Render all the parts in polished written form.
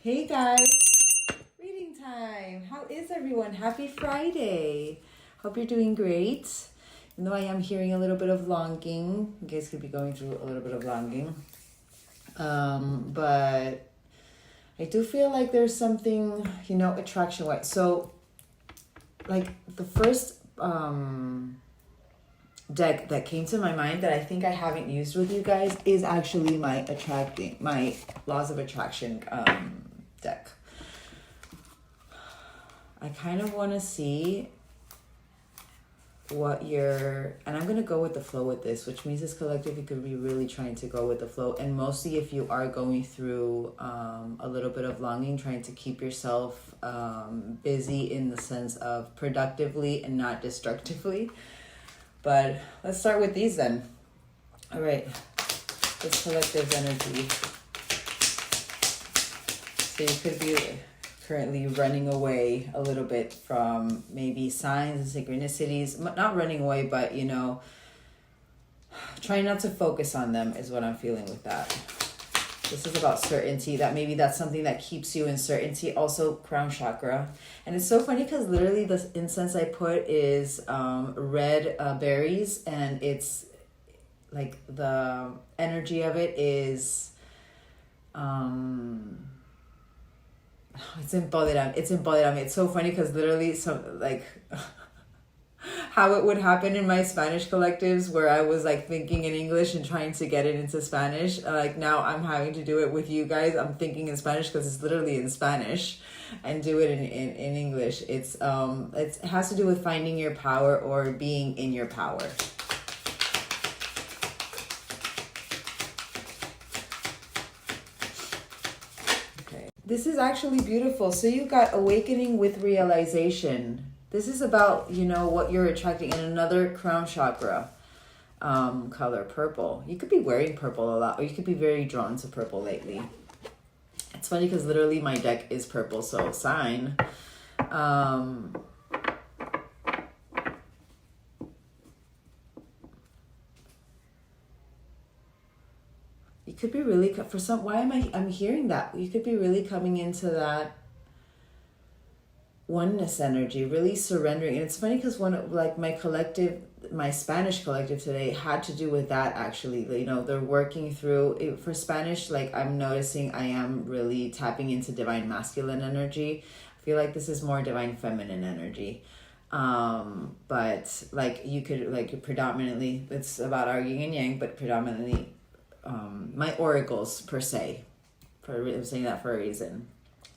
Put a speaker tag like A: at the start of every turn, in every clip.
A: Hey guys, reading time. How is everyone? Happy Friday. Hope you're doing great. Even though I am hearing a little bit of longing, you guys could be going through a little bit of longing. But I do feel like there's something, attraction-wise. So, like the first deck that came to my mind that I think I haven't used with you guys is actually my laws of attraction deck. I kind of want to see what and I'm going to go with the flow with this, which means this collective, you could be really trying to go with the flow. And mostly if you are going through a little bit of longing, trying to keep yourself busy in the sense of productively and not destructively. But let's start with these then. All right, this collective energy. So you could be currently running away a little bit from maybe signs and synchronicities. Not running away, but, trying not to focus on them is what I'm feeling with that. This is about certainty, that maybe that's something that keeps you in certainty. Also, crown chakra. And it's so funny because literally the incense I put is red berries, and it's like the energy of it is it's empoderamiento. It's so funny because literally how it would happen in my Spanish collectives where I was like thinking in English and trying to get it into Spanish. Like now I'm having to do it with you guys. I'm thinking in Spanish because it's literally in Spanish, and do it in English. It has to do with finding your power or being in your power. Okay. This is actually beautiful. So you got awakening with realization. This is about, what you're attracting in another crown chakra color, purple. You could be wearing purple a lot, or you could be very drawn to purple lately. It's funny because literally my deck is purple, so sign. You could be really, I'm hearing that. You could be really coming into that oneness energy, really surrendering. And it's funny because my Spanish collective today had to do with that actually. They're working through it. For Spanish, I'm noticing I am really tapping into divine masculine energy. I feel like this is more divine feminine energy. But you could predominantly, it's about our yin and yang, but predominantly my oracles per se. I'm saying that for a reason.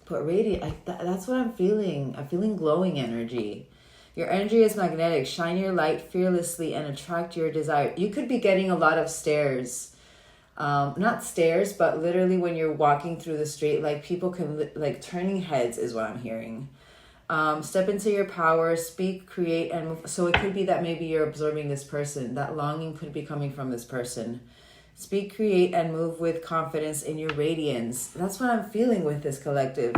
A: But radiant, that's what I'm feeling. I'm feeling glowing energy. Your energy is magnetic. Shine your light fearlessly and attract your desire. You could be getting a lot of stares. Not stares, but literally when you're walking through the street, people can, turning heads is what I'm hearing. Step into your power, speak, create, and move. So it could be that maybe you're absorbing this person. That longing could be coming from this person. Speak, create, and move with confidence in your radiance. That's what I'm feeling with this collective.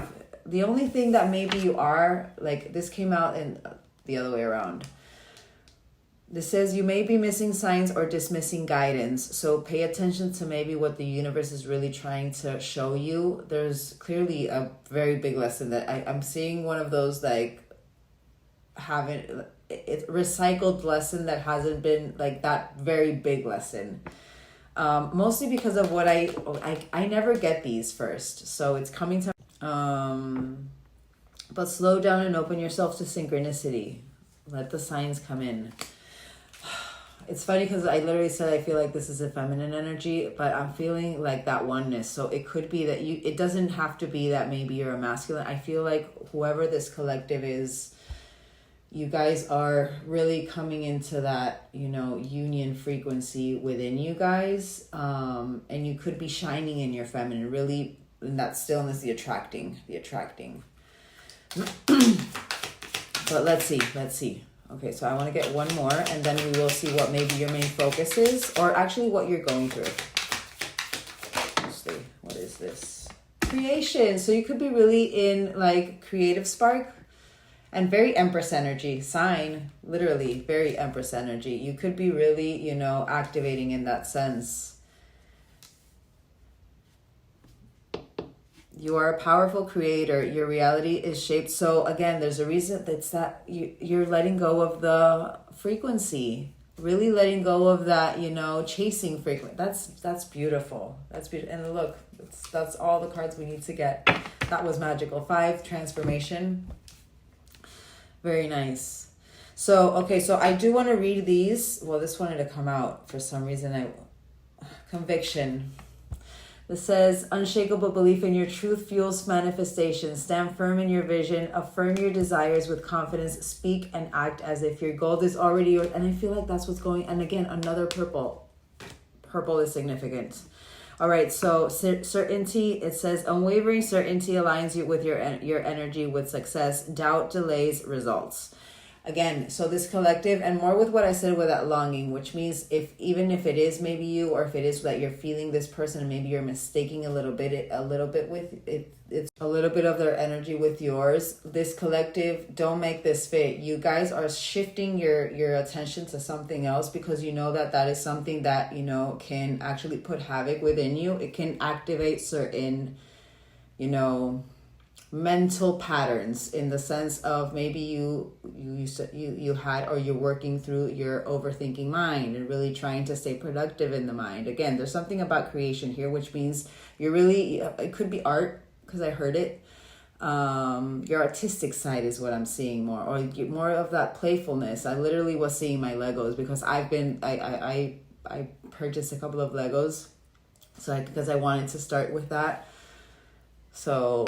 A: The only thing that maybe you are, this came out in the other way around. This says you may be missing signs or dismissing guidance. So pay attention to maybe what the universe is really trying to show you. There's clearly a very big lesson that I'm seeing, one of those recycled lesson that hasn't been that very big lesson. Mostly because of what I never get these first, so it's coming to but slow down and open yourself to synchronicity. Let the signs come in. It's funny because I literally said I feel like this is a feminine energy, but I'm feeling that oneness. So it could be that it doesn't have to be that maybe you're a masculine. I feel like whoever this collective is, you guys are really coming into that, union frequency within you guys. And you could be shining in your feminine, really, in that stillness, the attracting. But let's see. Okay, so I want to get one more, and then we will see what maybe your main focus is, or actually what you're going through. Let's see, what is this? Creation. So you could be really in creative spark. And very Empress energy, sign, literally, very Empress energy. You could be really, activating in that sense. You are a powerful creator. Your reality is shaped. So again, there's a reason that's that you're letting go of the frequency, really letting go of that, you know, chasing frequency. That's beautiful. That's beautiful. And look, that's all the cards we need to get. That was magical. 5, transformation. Very nice. So, okay, so I do want to read these. Well, this wanted to come out for some reason. Conviction. It says, unshakable belief in your truth fuels manifestation. Stand firm in your vision. Affirm your desires with confidence. Speak and act as if your goal is already yours. And I feel like that's what's going. And again, another purple. Purple is significant. All right, so certainty. It says, unwavering certainty aligns you with your energy with success. Doubt delays results. Again, so this collective, and more with what I said with that longing, which means even if it is maybe you, or if it is that you're feeling this person and maybe you're mistaking a little bit with it, it's a little bit of their energy with yours. This collective, don't make this fit. You guys are shifting your attention to something else because you know that is something that, you know, can actually put havoc within you. It can activate certain, you know, mental patterns, in the sense of maybe you had, or you're working through your overthinking mind and really trying to stay productive in the mind. Again, there's something about creation here, which means you're really, it could be art, because I heard it. Your artistic side is what I'm seeing more, or more of that playfulness. I literally was seeing my Legos, because I purchased a couple of Legos, because I wanted to start with that. So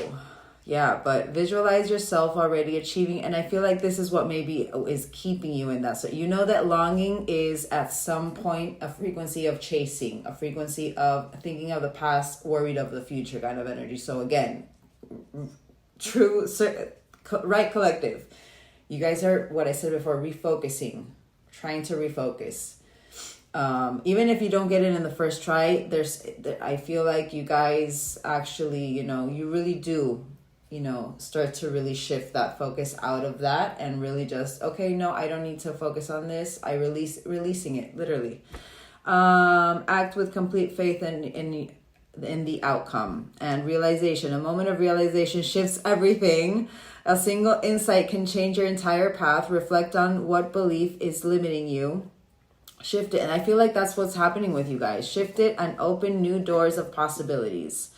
A: yeah, but visualize yourself already achieving. And I feel like this is what maybe is keeping you in that. So you know that longing is at some point a frequency of chasing, a frequency of thinking of the past, worried of the future kind of energy. So again, right collective. You guys are, what I said before, refocusing, trying to refocus. Even if you don't get it in the first try, I feel like you guys actually, you know, you really do, you know, start to really shift that focus out of that and really just, okay, no, I don't need to focus on this. I releasing it, literally. Act with complete faith in the outcome and realization. A moment of realization shifts everything. A single insight can change your entire path. Reflect on what belief is limiting you. Shift it. And I feel like that's what's happening with you guys. Shift it and open new doors of possibilities.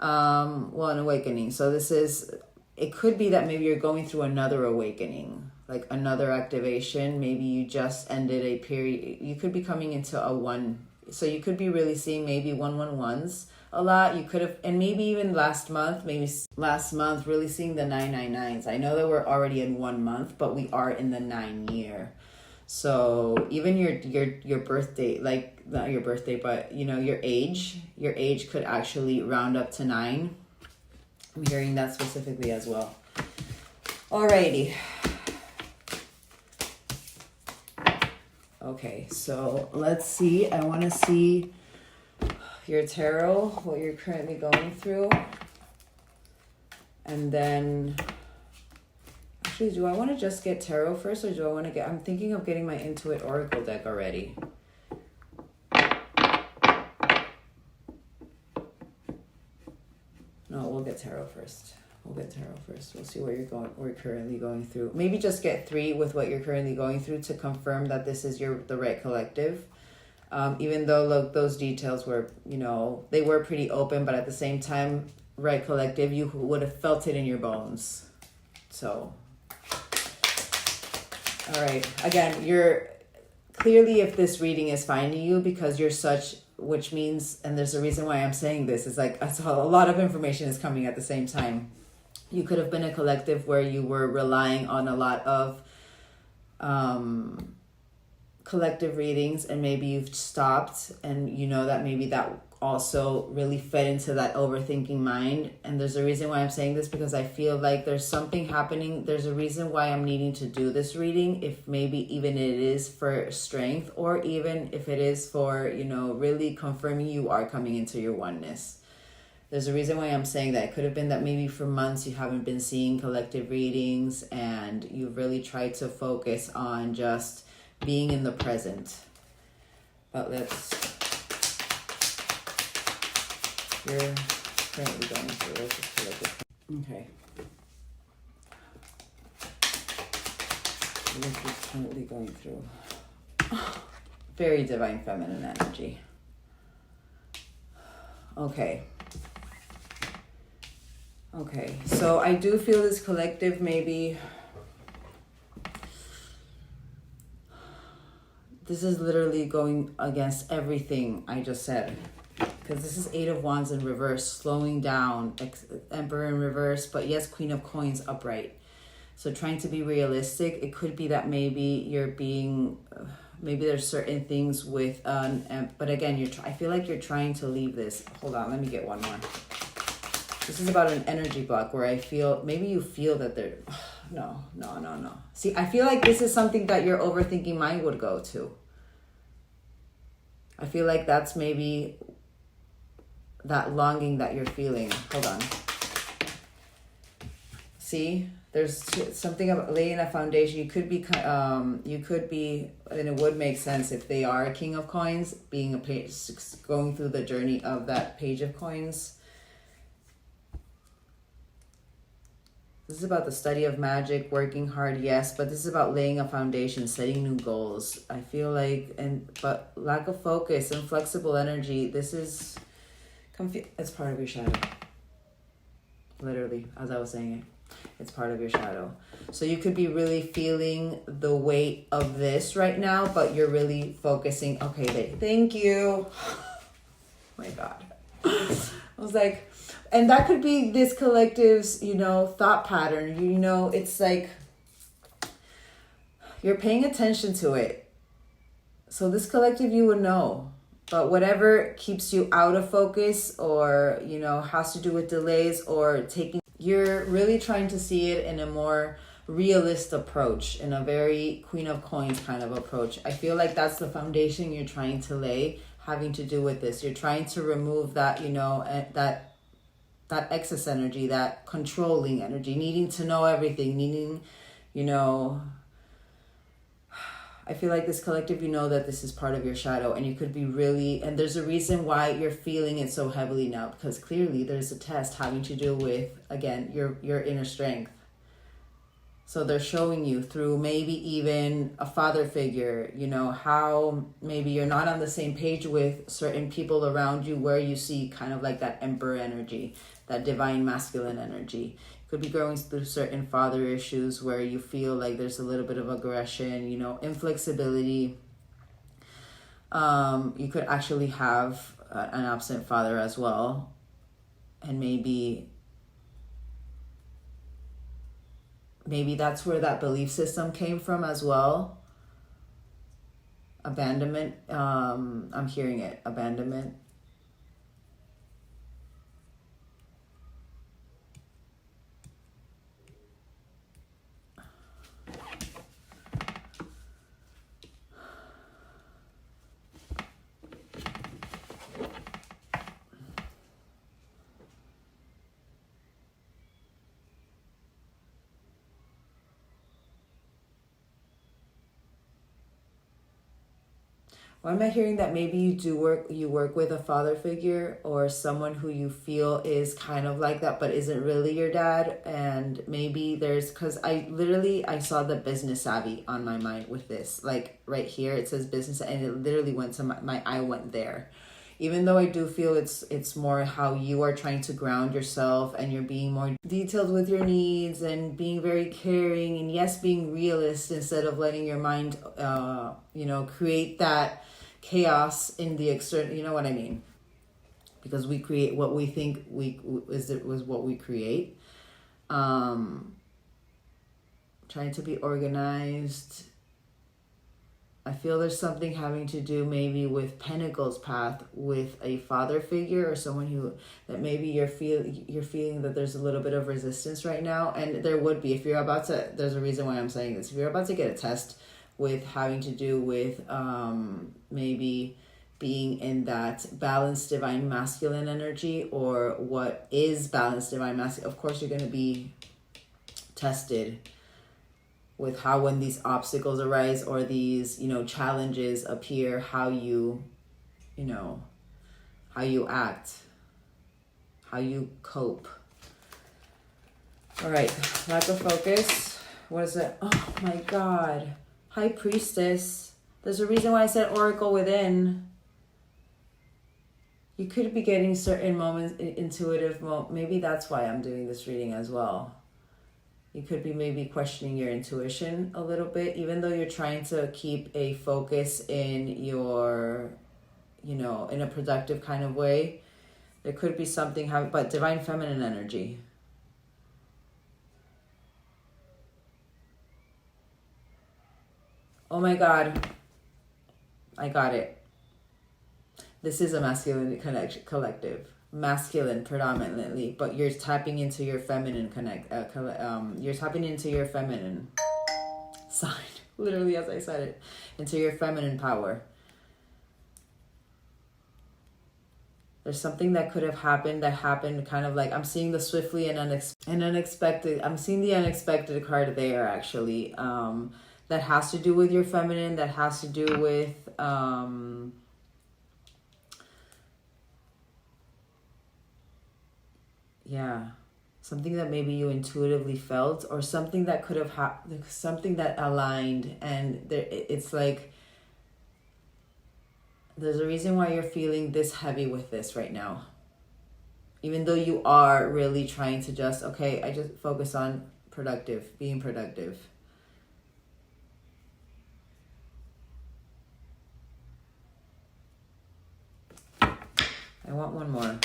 A: An awakening. So it could be that maybe you're going through another awakening, like another activation. Maybe you just ended a period. You could be coming into a 1. So you could be really seeing maybe 111s a lot. You could have, and maybe even last month, really seeing the 999s. I know that we're already in 1 month, but we are in the 9 year. So even your birthday, like not your birthday, but you know, your age could actually round up to 9. I'm hearing that specifically as well. Alrighty. Okay, so let's see. I want to see your tarot, what you're currently going through. And then, actually, do I want to just get tarot first, or do I want to I'm thinking of getting my Intuit Oracle deck already. No, we'll get tarot first. We'll see what we're currently going through. Maybe just get 3 with what you're currently going through to confirm that this is the right collective. Even though, look, those details were, you know, they were pretty open, but at the same time, right collective, you would have felt it in your bones. So, all right. Again, you're clearly, if this reading is finding you, because you're such, which means, and there's a reason why I'm saying this, is like a lot of information is coming at the same time. You could have been a collective where you were relying on a lot of collective readings, and maybe you've stopped, and you know that maybe that also really fed into that overthinking mind. And there's a reason why I'm saying this, because I feel like there's something happening. There's a reason why I'm needing to do this reading, if maybe even it is for strength, or even if it is for, you know, really confirming you are coming into your oneness. There's a reason why I'm saying that. It could have been that maybe for months you haven't been seeing collective readings, and you've really tried to focus on just being in the present. But let's, currently going through? Let's just look at. Okay. What is currently going through? Very divine feminine energy. Okay. Okay, so I do feel this collective maybe, this is literally going against everything I just said. Because this is Eight of Wands in reverse, slowing down, Emperor in reverse, but yes, Queen of Coins upright. So trying to be realistic, it could be that maybe you're being, maybe there's certain things with, but again, I feel like you're trying to leave this. Hold on, let me get one more. This is about an energy block where I feel, maybe you feel that there, no. See, I feel like this is something that your overthinking mind would go to. I feel like that's maybe that longing that you're feeling. Hold on. See, there's something about laying a foundation. You could be, and it would make sense if they are a King of Coins, being a page, going through the journey of that Page of Coins. This is about the study of magic, working hard, yes, but this is about laying a foundation, setting new goals. I feel like, but lack of focus and flexible energy, this is, it's part of your shadow. Literally, as I was saying it, it's part of your shadow. So you could be really feeling the weight of this right now, but you're really focusing, okay, thank you. Oh my God. I was like, and that could be this collective's, thought pattern. It's like you're paying attention to it. So this collective, you would know. But whatever keeps you out of focus or, has to do with delays or you're really trying to see it in a more realist approach, in a very Queen of Coins kind of approach. I feel like that's the foundation you're trying to lay, having to do with this. You're trying to remove that, that excess energy, that controlling energy, needing to know everything, I feel like this collective, that this is part of your shadow, and you could be really, and there's a reason why you're feeling it so heavily now, because clearly there's a test having to do with, again, your inner strength. So they're showing you through maybe even a father figure, how maybe you're not on the same page with certain people around you, where you see kind of like that Emperor energy, that divine masculine energy. Could be going through certain father issues where you feel like there's a little bit of aggression, inflexibility. You could actually have an absent father as well. And maybe that's where that belief system came from as well. Abandonment. I'm hearing it. Abandonment. Why am I hearing that maybe you work with a father figure or someone who you feel is kind of like that but isn't really your dad? And maybe because I saw the business savvy on my mind with this. Like right here it says business, and it literally went to my eye went there. Even though I do feel it's more how you are trying to ground yourself, and you're being more detailed with your needs and being very caring, and yes, being realist instead of letting your mind create that chaos in the external, you know what I mean? Because we create what we think was what we create. Trying to be organized. I feel there's something having to do maybe with Pentacles path with a father figure, or someone that maybe you're feeling that there's a little bit of resistance right now. And there would be, there's a reason why I'm saying this. If you're about to get a test with having to do with maybe being in that balanced divine masculine energy, or what is balanced divine masculine, of course you're going to be tested with how, when these obstacles arise or these, challenges appear, how you act, how you cope. All right, lack of focus. What is it? Oh my God. High Priestess. There's a reason why I said Oracle within. You could be getting certain moments, intuitive, maybe that's why I'm doing this reading as well. You could be maybe questioning your intuition a little bit, even though you're trying to keep a focus in your, in a productive kind of way. There could be something, but divine feminine energy. Oh my God. I got it. This is a masculine collective. Masculine predominantly, but you're tapping into your feminine you're tapping into your feminine side, literally as I said it, into your feminine power. There's something that could have happened kind of like, I'm seeing the swiftly and unexpected. I'm seeing the unexpected card there, actually. That has to do with your feminine, that has to do with something that maybe you intuitively felt, or something that could have something that aligned, and it's like there's a reason why you're feeling this heavy with this right now, even though you are really trying to just I just focus on being productive. I want one more.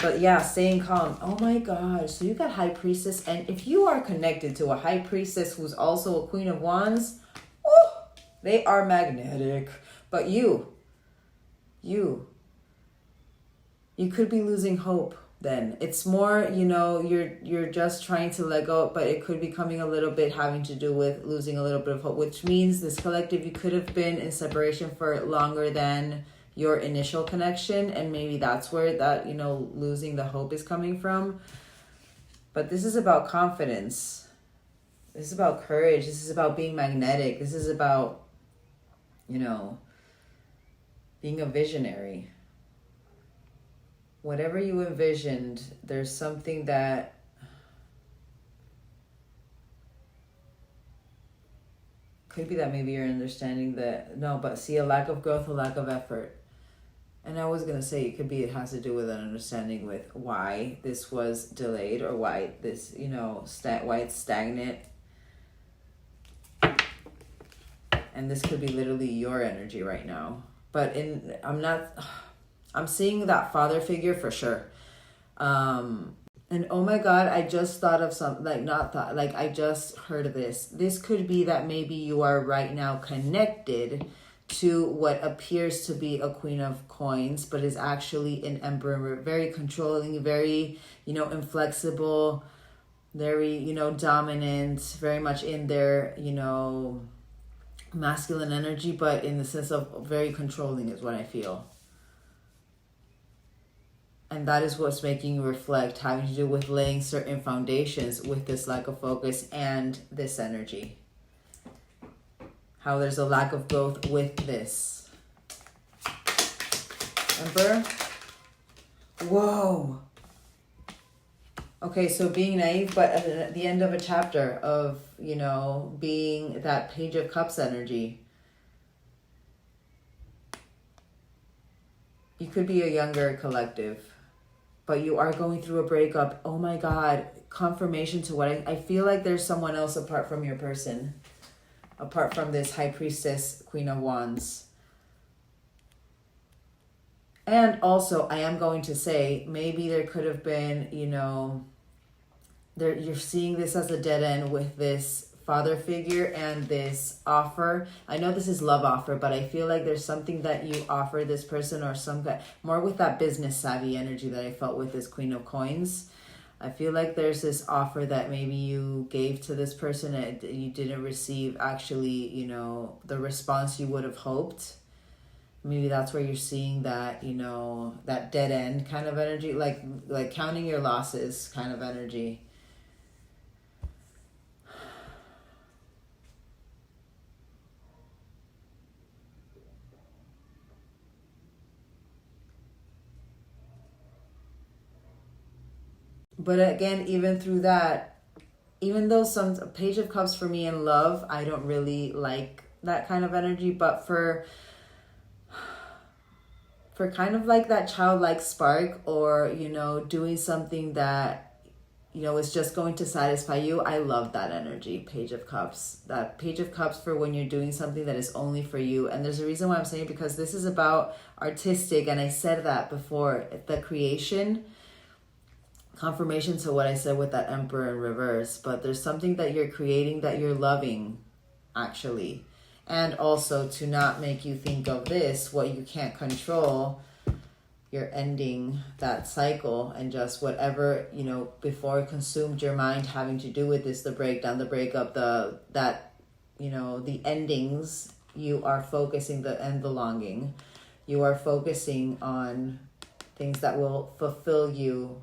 A: But yeah, staying calm. Oh my God. So you got High Priestess. And if you are connected to a High Priestess who's also a Queen of Wands, they are magnetic. But you could be losing hope then. It's more, you're just trying to let go, but it could be coming a little bit having to do with losing a little bit of hope, which means this collective, you could have been in separation for longer than your initial connection, and maybe that's where that losing the hope is coming from. But this is about confidence, this is about courage, this is about being magnetic, this is about being a visionary. Whatever you envisioned, there's something that could be that maybe you're understanding that a lack of growth, a lack of effort. And I was going to say, it has to do with an understanding with why this was delayed, or why this, why it's stagnant. And this could be literally your energy right now. But I'm seeing that father figure for sure. And oh my God, I just thought of something, I just heard this. This could be that maybe you are right now connected to what appears to be a Queen of Coins, but is actually an Emperor, very controlling, very, inflexible, very, dominant, very much in their, masculine energy, but in the sense of very controlling is what I feel. And that is what's making you reflect, having to do with laying certain foundations with this lack of focus and this energy. How there's a lack of growth with this. Emperor. Whoa. Okay, so being naive, but at the end of a chapter of, being that Page of Cups energy. You could be a younger collective, but you are going through a breakup. Oh my God. Confirmation to what I feel like there's someone else apart from your person. Apart from this High Priestess, Queen of Wands. And also, I am going to say, maybe there could have been, you're seeing this as a dead end with this father figure and this offer. I know this is love offer, but I feel like there's something that you offer this person, or some guy, more with that business savvy energy that I felt with this Queen of Coins. I feel like there's this offer that maybe you gave to this person and you didn't receive actually, the response you would have hoped. Maybe that's where you're seeing that, that dead end kind of energy, like counting your losses kind of energy. but again, even through that, even though some Page of Cups for me in love, I don't really like that kind of energy, but for kind of like that childlike spark, or, you know, doing something that, you know, is just going to satisfy you. I love that energy, Page of Cups. That Page of Cups for when you're doing something that is only for you. And there's a reason why I'm saying, because this is about artistic, and I said that before, the creation, confirmation to what I said with that Emperor in reverse. But there's something that you're creating that you're loving, actually. And also to not make you think of this, what you can't control, you're ending that cycle, and just whatever, you know, before consumed your mind having to do with this, the breakdown, the breakup, you know, the endings, you are focusing and the longing. You are focusing on things that will fulfill you,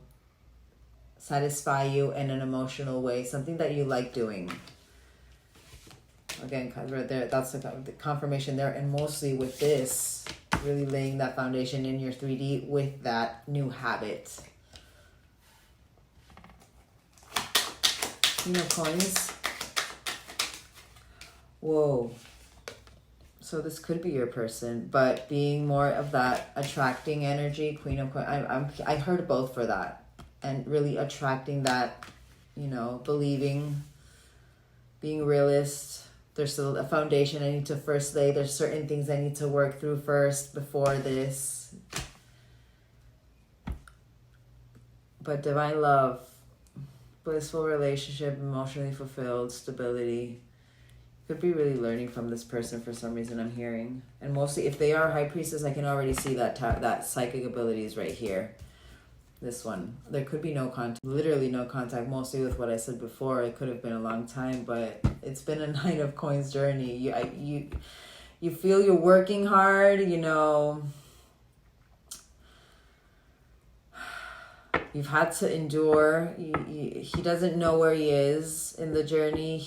A: satisfy you in an emotional way, something that you like doing. Again, right there, that's the confirmation there. And mostly with this, really laying that foundation in your 3D with that new habit. Queen of Coins. Whoa. So this could be your person, but being more of that attracting energy, Queen of Coins. I heard both for that. And really attracting that, you know, believing, being realist. There's still a foundation I need to first lay. There's certain things I need to work through first before this. But divine love, blissful relationship, emotionally fulfilled, stability. Could be really learning from this person for some reason, I'm hearing. And mostly if they are High Priestess, I can already see that psychic abilities right here. This one, there could be no contact, literally no contact, mostly with what I said before. It could have been a long time, but it's been a Nine of Coins journey. You feel you're working hard, you know. You've had to endure. He doesn't know where he is in the journey.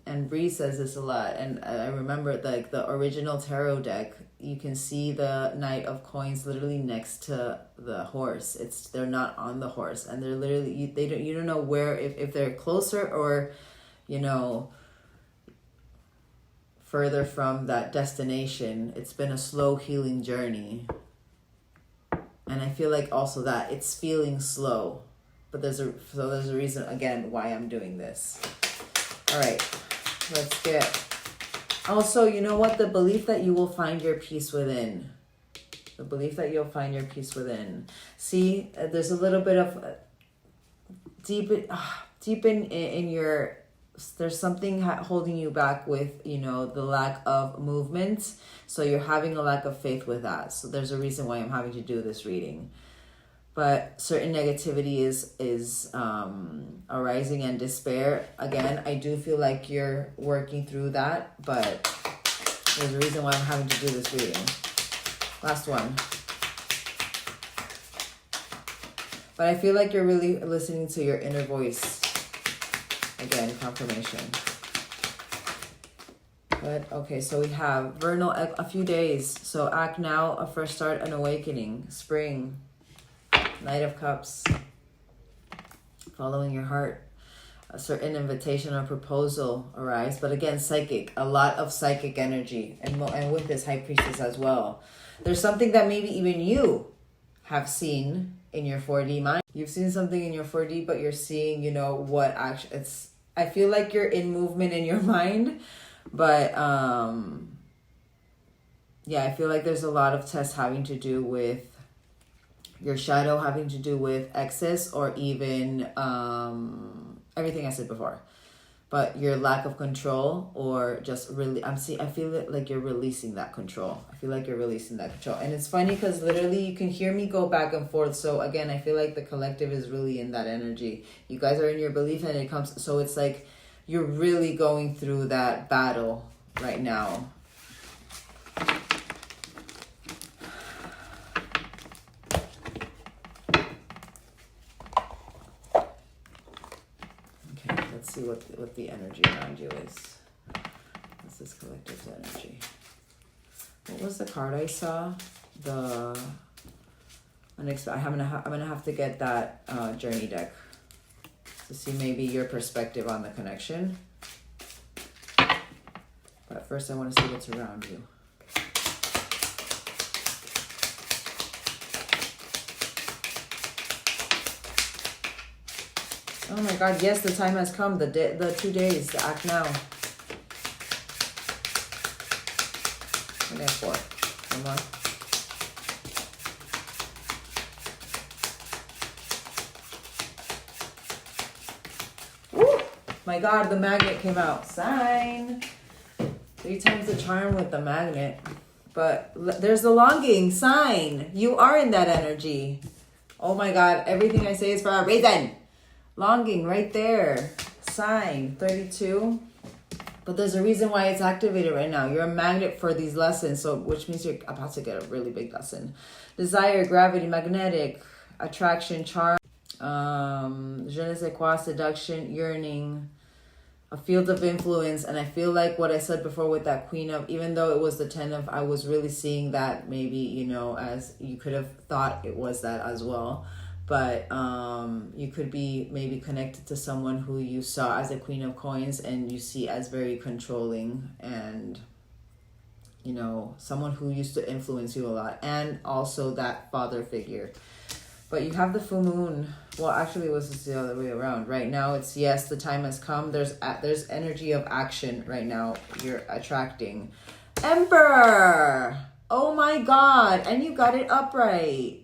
A: And Bree says this a lot. And I remember like the original tarot deck, you can see the Knight of Coins literally next to the horse. They're not on the horse, and they're literally you don't know where, if they're closer or, you know, further from that destination. It's been a slow healing journey. And I feel like also that it's feeling slow, but there's a reason again why I'm doing this. All right, let's get. Also, you know what? The belief that you will find your peace within. The belief that you'll find your peace within. See, there's a little bit of deep in your. There's something holding you back with, you know, the lack of movement. So you're having a lack of faith with that. So there's a reason why I'm having to do this reading. But certain negativity is arising, and despair. Again, I do feel like you're working through that, but there's a reason why I'm having to do this reading. Last one. But I feel like you're really listening to your inner voice. Again, confirmation. But okay, so we have vernal, a few days. So act now, a fresh start, an awakening. Spring. Knight of Cups. Following your heart. A certain invitation or proposal arrives. But again, psychic. A lot of psychic energy. And with this High Priestess as well. There's something that maybe even you have seen in your 4D mind. You've seen something in your 4D, but you're seeing, you know, what actually... I feel like you're in movement in your mind. But, yeah, I feel like there's a lot of tests having to do with your shadow, having to do with excess, or even everything I said before. But your lack of control, or just really, I feel like you're releasing that control. I feel like you're releasing that control. And it's funny because literally you can hear me go back and forth. So again, I feel like the collective is really in that energy. You guys are in your belief, and it comes, so it's like you're really going through that battle right now. Let's see what the energy around you is. What's this collective's energy? What was the card I saw? I'm gonna have to get that journey deck to see maybe your perspective on the connection. But first I want to see what's around you. Oh my God, yes, the time has come. The 2 days, the act now. Okay, 4. One more. Woo! My God, the magnet came out. Sign. 3 times the charm with the magnet. But there's the longing. Sign. You are in that energy. Oh my God, everything I say is for a reason. Longing right there. Sign. 32. But there's a reason why it's activated right now. You're a magnet for these lessons, so which means you're about to get a really big lesson. Desire, gravity, magnetic, attraction, charm, je ne sais quoi, seduction, yearning, a field of influence. And I feel like what I said before with that Queen of, even though it was the 10 of, I was really seeing that maybe, you know, as you could have thought it was that as well. But you could be maybe connected to someone who you saw as a Queen of Coins and you see as very controlling and, you know, someone who used to influence you a lot. And also that father figure. But you have the full moon. Well, actually, it was just the other way around. Right now, it's yes, the time has come. There's energy of action right now. You're attracting. Emperor! Oh my God. And you got it upright.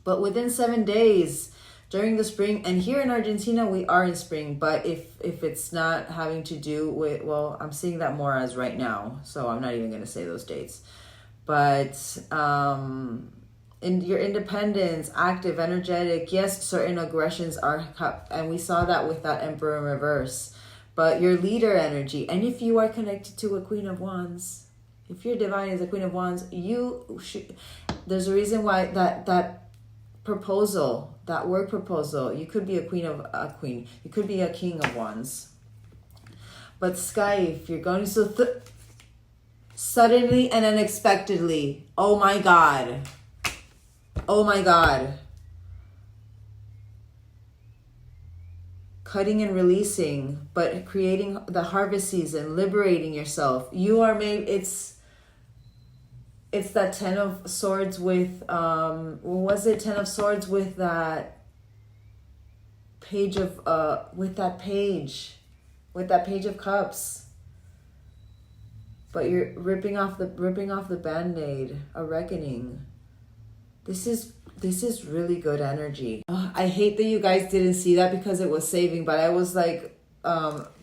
A: But within 7 days during the spring, and here in Argentina, we are in spring, but if it's not having to do with, well, I'm seeing that more as right now, so I'm not even going to say those dates. But in your independence, active, energetic, yes, certain aggressions are, and we saw that with that Emperor in reverse, but your leader energy, and if you are connected to a Queen of Wands, if your divine is a Queen of Wands, you should, there's a reason why that proposal, that work proposal, you could be a queen, you could be a King of Wands. But Sky, if you're going to suddenly and unexpectedly, oh my God, cutting and releasing, but creating the harvest season, liberating yourself. You are it's that 10 of Swords with, what was it? 10 of Swords with that page of, with that page of Cups. But you're ripping off the Band-Aid, a reckoning. This is really good energy. I hate that you guys didn't see that because it was saving, but I was like,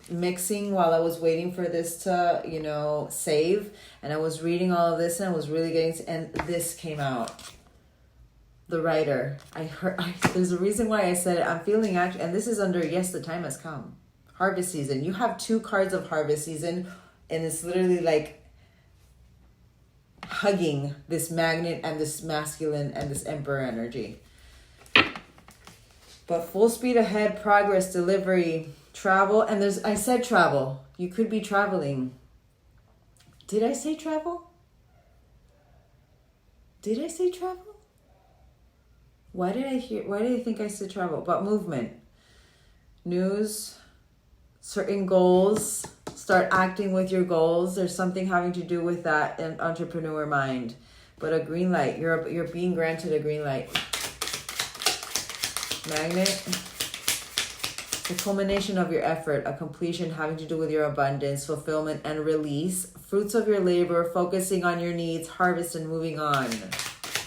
A: mixing while I was waiting for this to, you know, save, and I was reading all of this and I was really getting and this came out. The writer. There's a reason why I said it. I'm feeling actually, and this is under yes, the time has come. Harvest season. You have 2 cards of harvest season, and it's literally like hugging this magnet and this masculine and this Emperor energy. But full speed ahead, progress, delivery, travel, and I said travel. You could be traveling. Did I say travel? Did I say travel? Why did I think I said travel? But movement, news, certain goals, start acting with your goals. There's something having to do with that in entrepreneur mind. But a green light, you're being granted a green light. Magnet. The culmination of your effort, a completion having to do with your abundance, fulfillment, and release. Fruits of your labor, focusing on your needs, harvest, and moving on.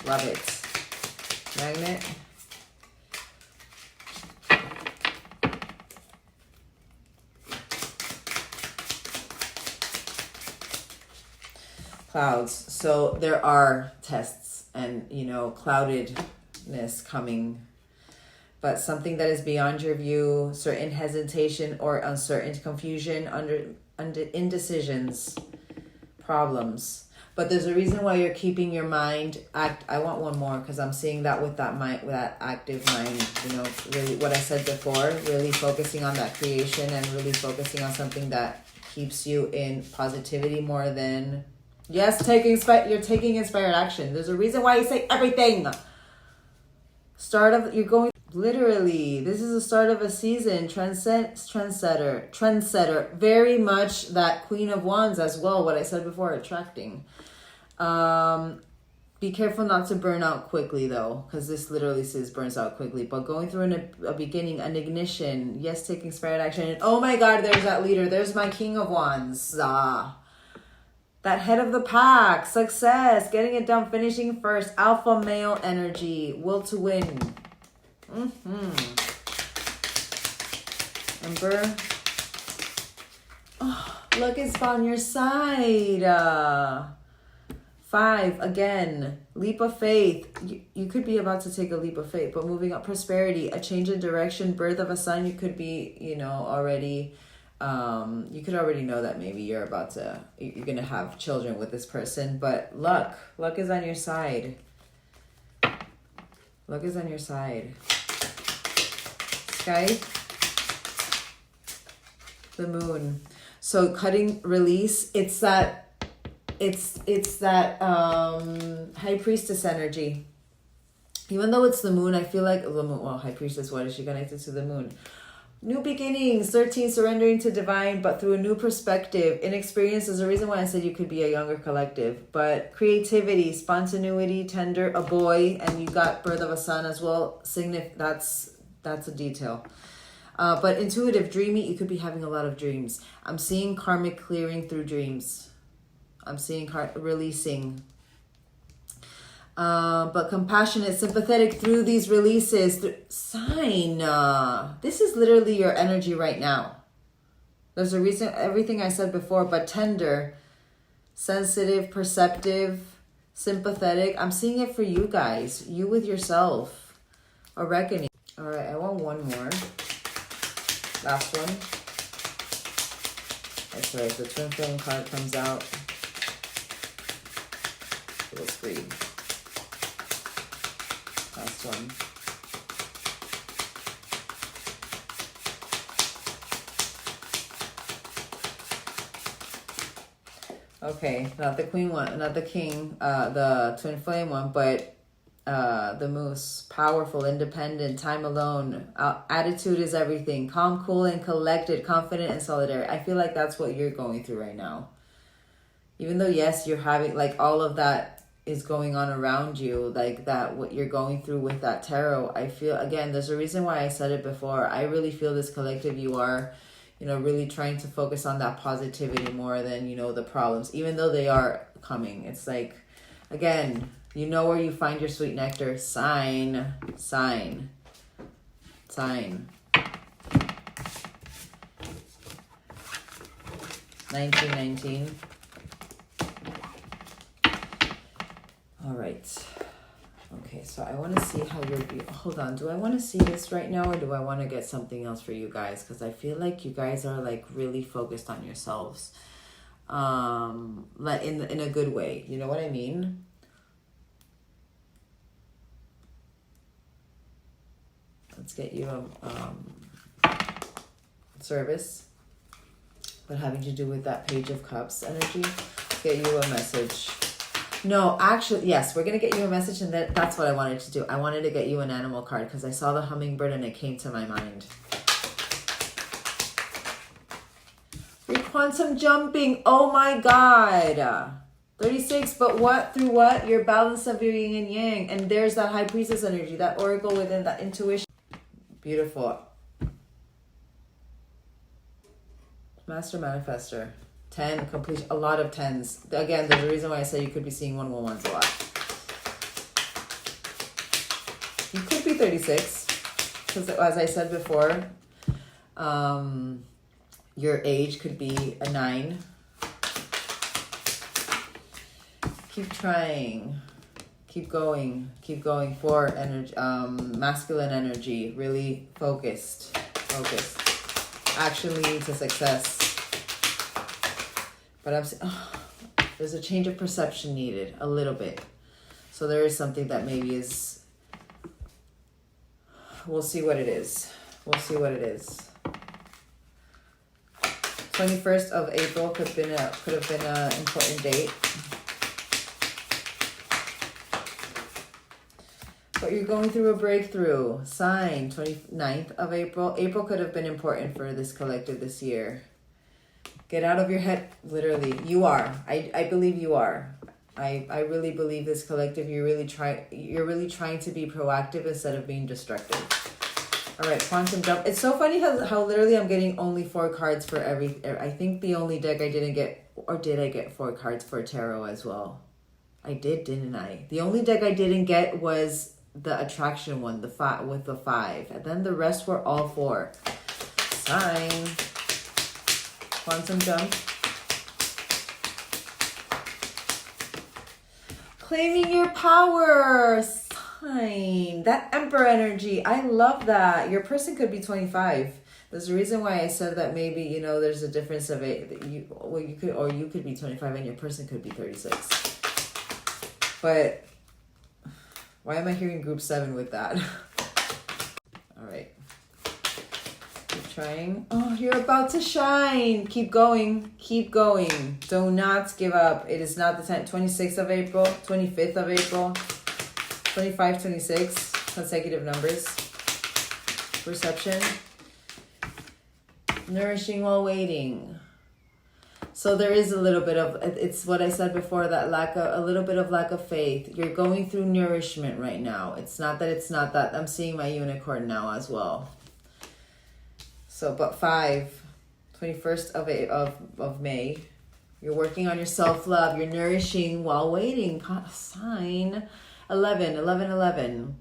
A: Love it. Magnet. Clouds. So there are tests and, you know, cloudedness coming, but something that is beyond your view, certain hesitation or uncertain confusion, under indecisions, problems. But there's a reason why you're keeping your mind I want one more because I'm seeing that with that mind, with that active mind, you know, really what I said before, really focusing on that creation and really focusing on something that keeps you in positivity more than, yes, you're taking inspired action. There's a reason why you say everything. You're going, literally, this is the start of a season. Trendsetter. Very much that Queen of Wands as well. What I said before, attracting. Be careful not to burn out quickly though, because this literally says burns out quickly. But going through a beginning, an ignition. Yes, taking spirit action. And oh my God, there's that leader. There's my King of Wands. That head of the pack, success, getting it done, finishing first, alpha male energy, will to win. Ember. Oh, look, it's on your side. 5, again, leap of faith. You could be about to take a leap of faith, but moving up, prosperity, a change in direction, birth of a son. You could be, already... you could already know that maybe you're gonna have children with this person, but luck is on your side. Luck is on your side. Sky, the moon. So cutting, release. It's that high priestess energy. Even though it's the moon, I feel like the moon. Well, high priestess. What is she connected to the moon? New beginnings, 13, surrendering to divine, but through a new perspective. Inexperience is the reason why I said you could be a younger collective. But creativity, spontaneity, tender, a boy, and you got birth of a son as well. That's a detail. But intuitive, dreamy, you could be having a lot of dreams. I'm seeing karmic clearing through dreams. I'm seeing releasing. But compassionate, sympathetic through these releases. Sign. This is literally your energy right now. There's a reason, everything I said before, but tender, sensitive, perceptive, sympathetic. I'm seeing it for you guys. You with yourself. A reckoning. All right, I want one more. Last one. That's right, the twin flame card comes out. Let's read. Last one. Okay, not the queen one, not the king, the twin flame one, but the moose. Powerful, independent, time alone. Attitude is everything. Calm, cool, and collected, confident, and solidary. I feel like that's what you're going through right now. Even though, yes, you're having, like, all of that is going on around you, like that, what you're going through with that tarot. I feel, again, there's a reason why I said it before. I really feel this collective, you are, really trying to focus on that positivity more than, the problems, even though they are coming. It's like, again, where you find your sweet nectar. Sign. 1919. All right. Okay, so I want to see how you're... Hold on. Do I want to see this right now, or do I want to get something else for you guys? Because I feel like you guys are, like, really focused on yourselves. Like in a good way. You know what I mean? Let's get you a service. But having to do with that Page of Cups energy. Get you a message. No, actually, yes, we're going to get you a message, and that's what I wanted to do. I wanted to get you an animal card because I saw the hummingbird and it came to my mind. You're quantum jumping. Oh my God. 36, but what? Through what? Your balance of your yin and yang. And there's that high priestess energy, that oracle within, that intuition. Beautiful. Master manifester. 10, complete, a lot of 10s. Again, there's a reason why I say you could be seeing 111s a lot. You could be 36, because as I said before, your age could be a 9. Keep trying. Keep going. Keep going for energy, masculine energy. Really focused. Action leading to success. But there's a change of perception needed, a little bit. So there is something that maybe is... We'll see what it is. 21st of April could have been an important date. But you're going through a breakthrough. Sign, 29th of April. April could have been important for this collective this year. Get out of your head. Literally, you are. I believe you are. I really believe this collective. You're really trying to be proactive instead of being destructive. All right, quantum jump. It's so funny how literally I'm getting only 4 cards for every. I think the only deck I didn't get, or did I get 4 cards for tarot as well? I did, didn't I? The only deck I didn't get was the attraction one, the 5 with the 5, and then the rest were all 4. Sign. Quantum jump. Claiming your power. Sign. That Emperor energy. I love that. Your person could be 25. There's a reason why I said that maybe, you know, there's a difference of it. You could be 25 and your person could be 36. But why am I hearing group 7 with that? All right. Keep trying. Oh, you're about to shine. Keep going. Keep going. Do not give up. It is not the time. 26th of April, 25th of April, 25, 26, consecutive numbers. Perception. Nourishing while waiting. So there is a little bit of, it's what I said before, that a little bit of lack of faith. You're going through nourishment right now. It's not that. I'm seeing my unicorn now as well. So, but 21st of May, you're working on your self-love. You're nourishing while waiting. Sign 11.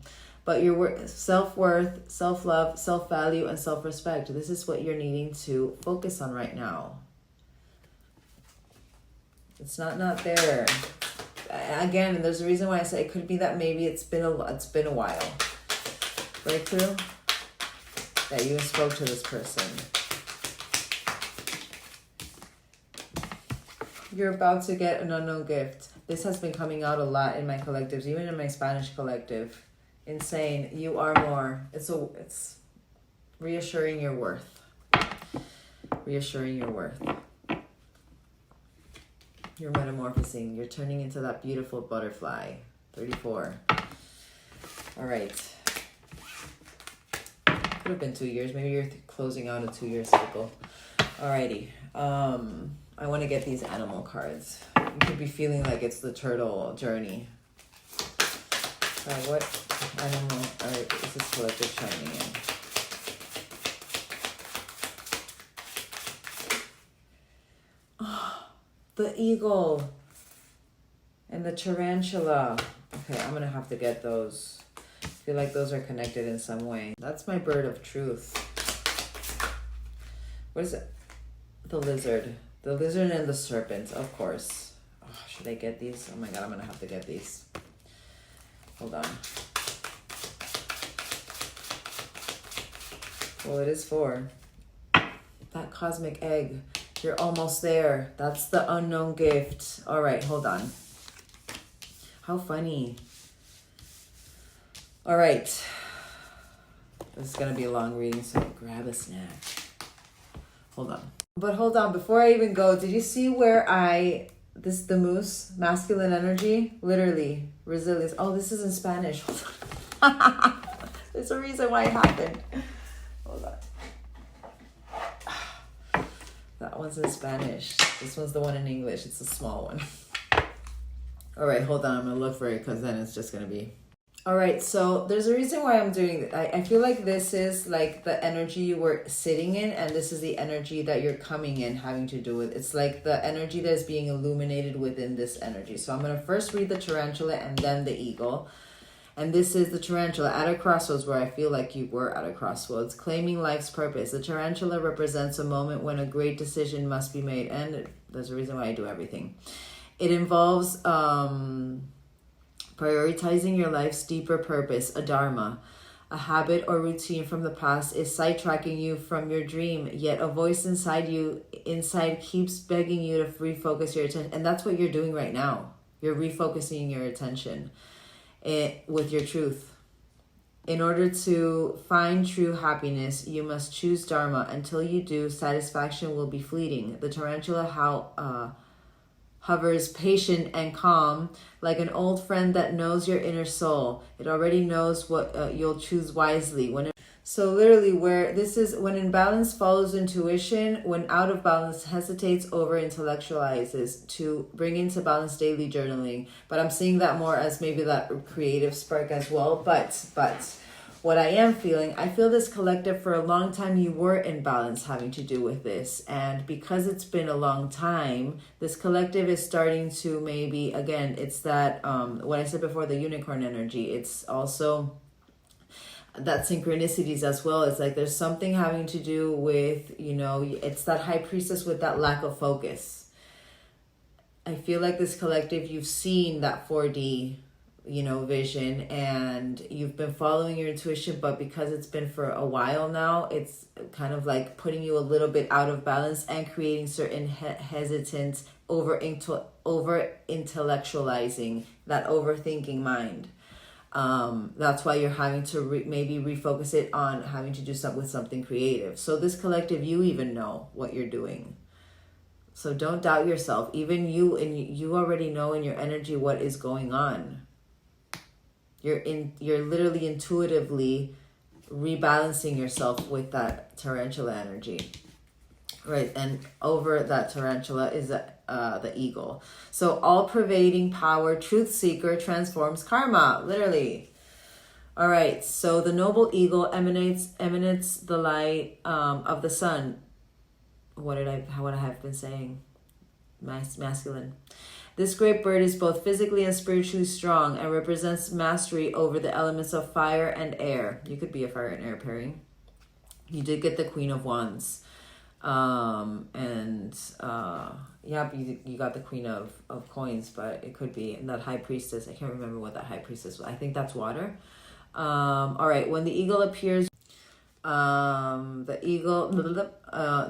A: But your self-worth, self-love, self-value, and self-respect. This is what you're needing to focus on right now. It's not there. Again, there's a reason why I say it could be that maybe it's been a while. Breakthrough. That you spoke to this person. You're about to get an unknown gift. This has been coming out a lot in my collectives, even in my Spanish collective. Insane. You are more. It's reassuring your worth. Reassuring your worth. You're metamorphosing. You're turning into that beautiful butterfly. 34. All right. Could have been 2 years. Maybe you're closing out a 2-year cycle. Alrighty. I want to get these animal cards. You could be feeling like it's the turtle journey. What animal is this collective shining in? The eagle and the tarantula. Okay, I'm gonna have to get those. I feel like those are connected in some way. That's my bird of truth. What is it? The lizard. The lizard and the serpent, of course. Oh, should I get these? Oh my god, I'm gonna have to get these. Hold on. Well, it is 4. That cosmic egg. You're almost there. That's the unknown gift. All right, hold on. How funny. All right. This is going to be a long reading, so grab a snack. Hold on. But hold on, before I even go, did you see where the moose, masculine energy, literally, resilience. Oh, this is in Spanish. Hold on. There's a reason why it happened. Hold on. That one's in Spanish. This one's the one in English. It's a small one. All right, hold on. I'm going to look for it because then it's just going to be... All right, so there's a reason why I'm doing it. I feel like this is like the energy you were sitting in, and this is the energy that you're coming in having to do with. It's like the energy that is being illuminated within this energy. So I'm going to first read the tarantula and then the eagle. And this is the tarantula at a crossroads, where I feel like you were at a crossroads, claiming life's purpose. The tarantula represents a moment when a great decision must be made. And there's a reason why I do everything. It involves prioritizing your life's deeper purpose, a dharma. A habit or routine from the past is sidetracking you from your dream, yet a voice inside keeps begging you to refocus your attention. And that's what you're doing right now. You're refocusing your attention with your truth. In order to find true happiness, you must choose dharma. Until you do, satisfaction will be fleeting. The tarantula hovers patient and calm, like an old friend that knows your inner soul. It already knows what you'll choose wisely. So literally where this is, when in balance follows intuition, when out of balance hesitates, over intellectualizes, to bring into balance daily journaling. But I'm seeing that more as maybe that creative spark as well. But what I am feeling, I feel this collective for a long time you were in balance having to do with this. And because it's been a long time, this collective is starting to maybe, again, it's that, what I said before, the unicorn energy. It's also that synchronicities as well. It's like there's something having to do with, it's that high priestess with that lack of focus. I feel like this collective, you've seen that 4D, vision, and you've been following your intuition, but because it's been for a while now, it's kind of like putting you a little bit out of balance and creating certain hesitance over intellectualizing that overthinking mind. That's why you're having to maybe refocus it on having to do something creative. So this collective, you even know what you're doing. So don't doubt yourself. Even you already know in your energy what is going on. You're literally intuitively rebalancing yourself with that tarantula energy. Right, and over that tarantula is the eagle. So all-pervading power, truth seeker, transforms karma, literally. All right, so the noble eagle emanates the light of the sun. What I have been saying? Masculine. This great bird is both physically and spiritually strong and represents mastery over the elements of fire and air. You could be a fire and air pairing. You did get the Queen of Wands. You got the Queen of Coins, but it could be that High Priestess. I can't remember what that High Priestess was. I think that's water. All right, when the eagle appears,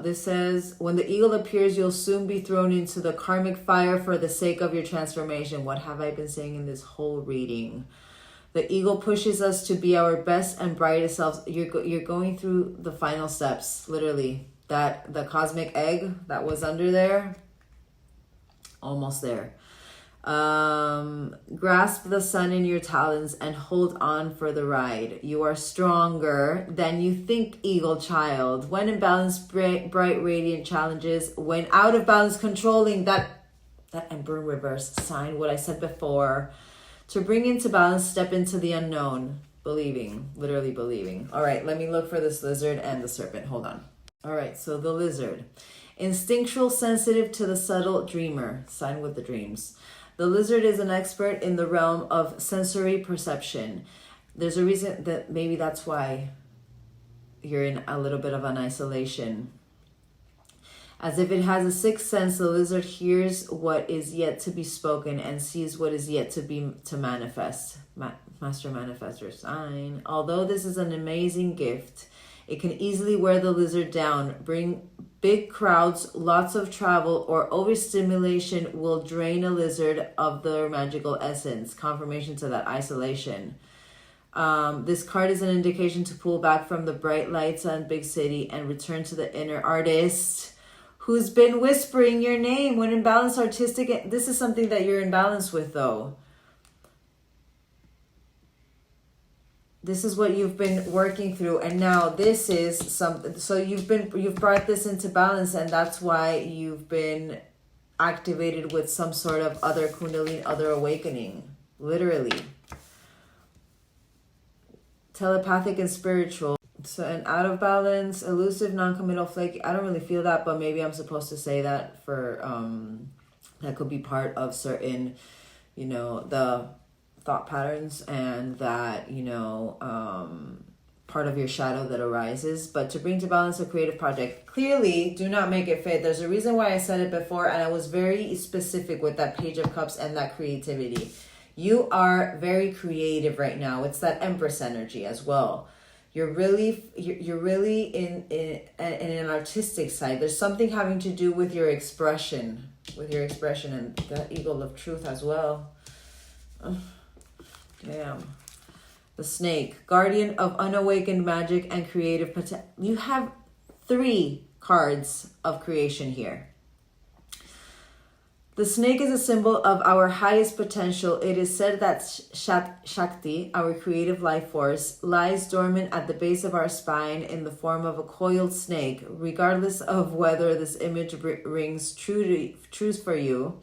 A: this says, when the eagle appears, you'll soon be thrown into the karmic fire for the sake of your transformation. What have I been saying in this whole reading? The eagle pushes us to be our best and brightest selves. You're going through the final steps, literally. That the cosmic egg that was under there, almost there. Grasp the sun in your talons and hold on for the ride. You are stronger than you think, eagle child. When in balance, bright, radiant challenges. When out of balance, controlling that Emperor in reverse sign, what I said before. To bring into balance, step into the unknown. Believing, literally believing. All right, let me look for this lizard and the serpent. Hold on. All right, so the lizard. Instinctual, sensitive to the subtle dreamer. Sign with the dreams. The lizard is an expert in the realm of sensory perception. There's a reason that maybe that's why you're in a little bit of an isolation. As if it has a sixth sense, the lizard hears what is yet to be spoken and sees what is yet to manifest. Master Manifestor sign. Although this is an amazing gift, it can easily wear the lizard down, bring big crowds, lots of travel, or overstimulation will drain a lizard of their magical essence. Confirmation to that isolation. This card is an indication to pull back from the bright lights and big city and return to the inner artist who's been whispering your name. When in balance, artistic, this is something that you're in balance with, though. This is what you've been working through, and now this is something. So you've brought this into balance, and that's why you've been activated with some sort of other kundalini, other awakening, literally. Telepathic and spiritual. So an out of balance, elusive, non-committal, flaky. I don't really feel that, but maybe I'm supposed to say that for that could be part of certain, the thought patterns and that, part of your shadow that arises. But to bring to balance a creative project, clearly do not make it fit. There's a reason why I said it before, and I was very specific with that Page of Cups and that creativity. You are very creative right now. It's that Empress energy as well. You're really in an artistic side. There's something having to do with your expression, and the Eagle of Truth as well. Damn. The Snake, guardian of unawakened magic and creative potential. You have 3 cards of creation here. The snake is a symbol of our highest potential. It is said that Shakti, our creative life force, lies dormant at the base of our spine in the form of a coiled snake. Regardless of whether this image rings true for you,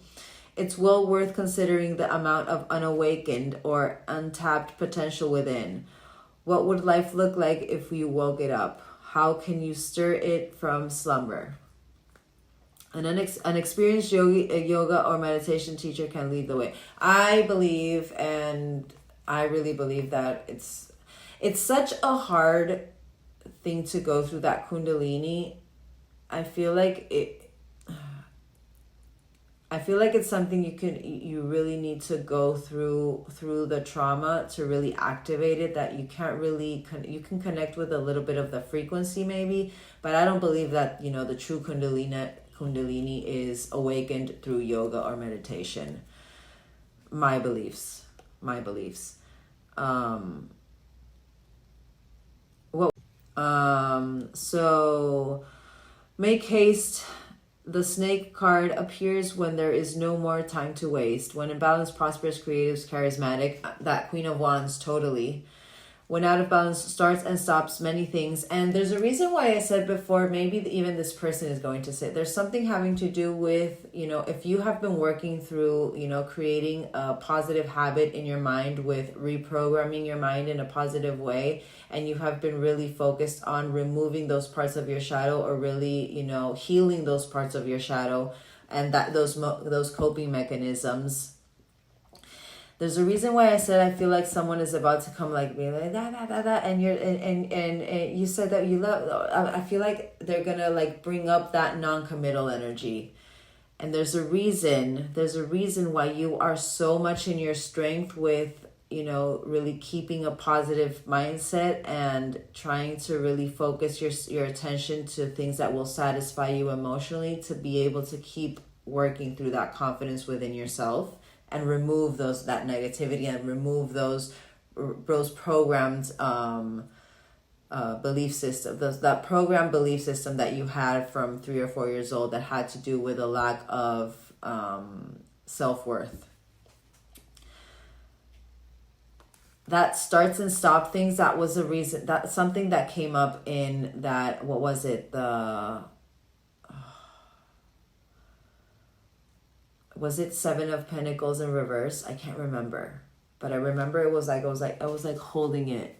A: it's well worth considering the amount of unawakened or untapped potential within. What would life look like if you woke it up? How can you stir it from slumber? An experienced yoga or meditation teacher can lead the way. I believe, and I really believe that it's such a hard thing to go through, that Kundalini. I feel like it's something you really need to go through the trauma to really activate it, that you can't really, you can connect with a little bit of the frequency maybe, but I don't believe that, the true Kundalini is awakened through yoga or meditation. My beliefs. So make haste. The snake card appears when there is no more time to waste. When in balance, prosperous, creatives, charismatic. That Queen of Wands, totally. When out of balance, starts and stops many things. And there's a reason why I said before, maybe even this person is going to say, there's something having to do with, if you have been working through, creating a positive habit in your mind with reprogramming your mind in a positive way, and you have been really focused on removing those parts of your shadow, or really, healing those parts of your shadow, and that those coping mechanisms. There's a reason why I said I feel like someone is about to come, like, be like that, and you're and you said that you love. I feel like they're gonna like bring up that non-committal energy, and there's a reason why you are so much in your strength with, really keeping a positive mindset and trying to really focus your attention to things that will satisfy you emotionally, to be able to keep working through that confidence within yourself and remove that negativity, and remove those programmed belief system, that programmed belief system that you had from 3 or 4 years old, that had to do with a lack of self-worth. That starts and stop things, that was a reason, that something that came up in that, what was it, was it 7 of Pentacles in reverse? I can't remember, but I remember it was like, I was like holding it.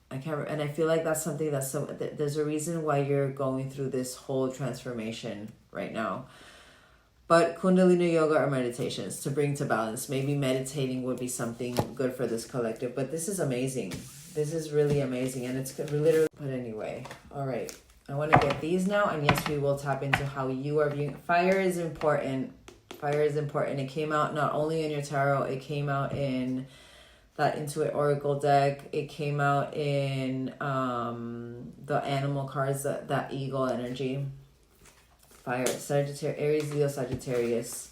A: I can't, and I feel like that's something that's there's a reason why you're going through this whole transformation right now. But Kundalini yoga or meditations to bring to balance. Maybe meditating would be something good for this collective, but this is amazing. This is really amazing, and it's literally, but anyway, all right. I want to get these now, and yes, we will tap into how you are viewing. Fire is important. Fire is important. It came out not only in your tarot, it came out in that Intuit Oracle deck. It came out in the animal cards, that eagle energy. Fire, Sagittarius, Aries, Leo, Sagittarius.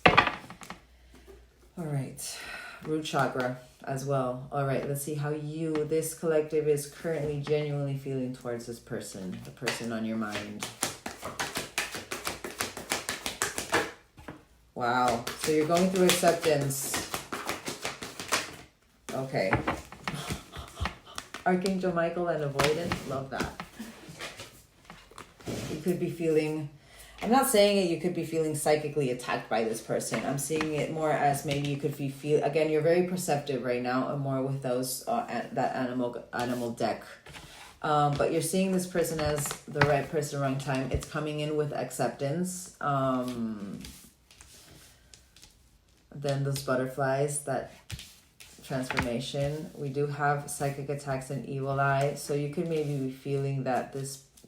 A: All right. Root chakra as well. All right, let's see how this collective is currently genuinely feeling towards this person, the person on your mind. Wow. So you're going through acceptance. Okay. Archangel Michael and avoidance. Love that. You could be feeling, I'm not saying it, you could be feeling psychically attacked by this person. I'm seeing it more as maybe you could feel, again, you're very perceptive right now, and more with those, that animal deck. But you're seeing this person as the right person, wrong time. It's coming in with acceptance. Then those butterflies, that transformation. We do have psychic attacks and evil eye. So you could maybe be feeling that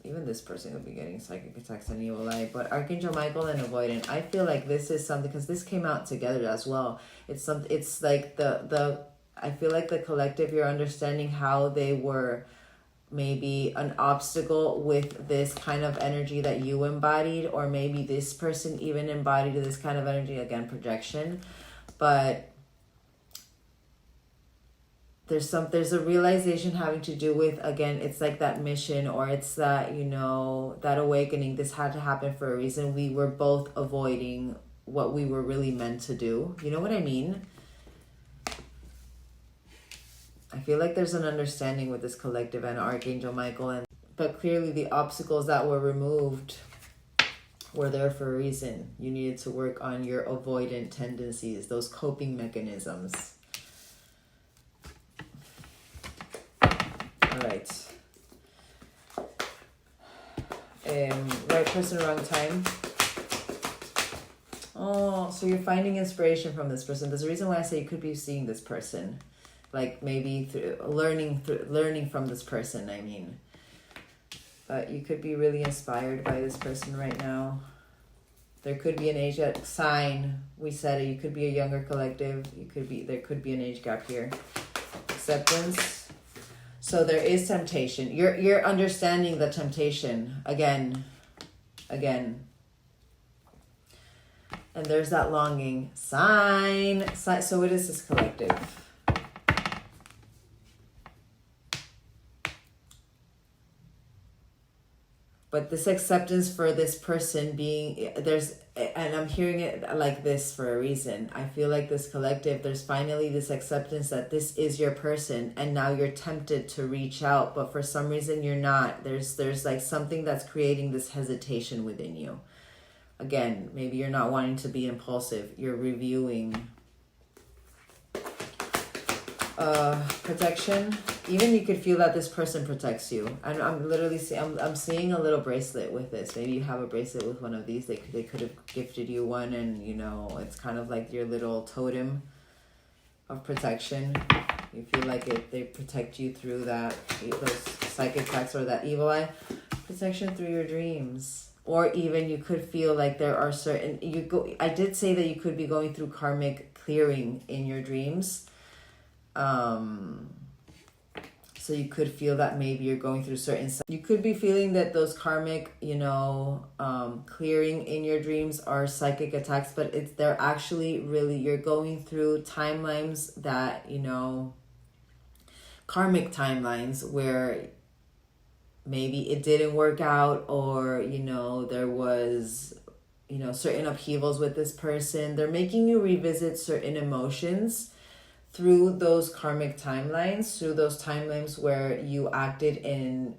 A: even this person could be getting psychic attacks and evil eye. But Archangel Michael and avoidant, I feel like this is something, because this came out together as well. It's like I feel like the collective, you're understanding how they were maybe an obstacle with this kind of energy that you embodied, or maybe this person even embodied this kind of energy, again, projection. But there's a realization having to do with, again, it's like that mission, or it's that, that awakening. This had to happen for a reason. We were both avoiding what we were really meant to do. You know what I mean? I feel like there's an understanding with this collective and Archangel Michael, but clearly the obstacles that were removed were there for a reason. You needed to work on your avoidant tendencies, those coping mechanisms. All right. Right person, wrong time. Oh, so you're finding inspiration from this person. There's a reason why I say you could be seeing this person. Like maybe learning from this person, I mean. But you could be really inspired by this person right now. There could be an age sign. We said it. You could be a younger collective. There could be an age gap here. Acceptance. So there is temptation. You're understanding the temptation again. And there's that longing. Sign. So what is this collective? But this acceptance for this person being, and I'm hearing it like this for a reason. I feel like this collective, there's finally this acceptance that this is your person, and now you're tempted to reach out, but for some reason you're not. There's like something that's creating this hesitation within you. Again, maybe you're not wanting to be impulsive. You're reviewing. Protection. Even you could feel that this person protects you. And I'm literally I'm seeing a little bracelet with this. Maybe you have a bracelet with one of these. They could have gifted you one, and you know it's kind of like your little totem of protection. You feel like they protect you through those psychic attacks or that evil eye. Protection through your dreams. Or even you could feel like there are certain I did say that you could be going through karmic clearing in your dreams. So you could feel that maybe you're going through you could be feeling that those karmic, clearing in your dreams are psychic attacks, but they're actually really, you're going through timelines that, karmic timelines where maybe it didn't work out, or, there was, certain upheavals with this person. They're making you revisit certain emotions through those karmic timelines, through those timelines where you acted in,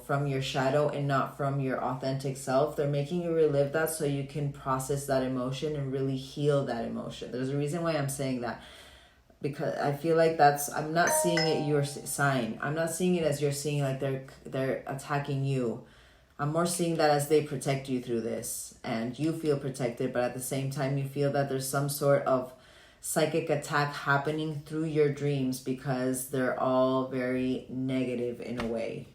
A: from your shadow and not from your authentic self. They're making you relive that so you can process that emotion and really heal that emotion. There's a reason why I'm saying that, because I feel like I'm not seeing it your sign. I'm not seeing it as you're seeing like they're attacking you. I'm more seeing that as they protect you through this, and you feel protected, but at the same time you feel that there's some sort of psychic attack happening through your dreams because they're all very negative in a way.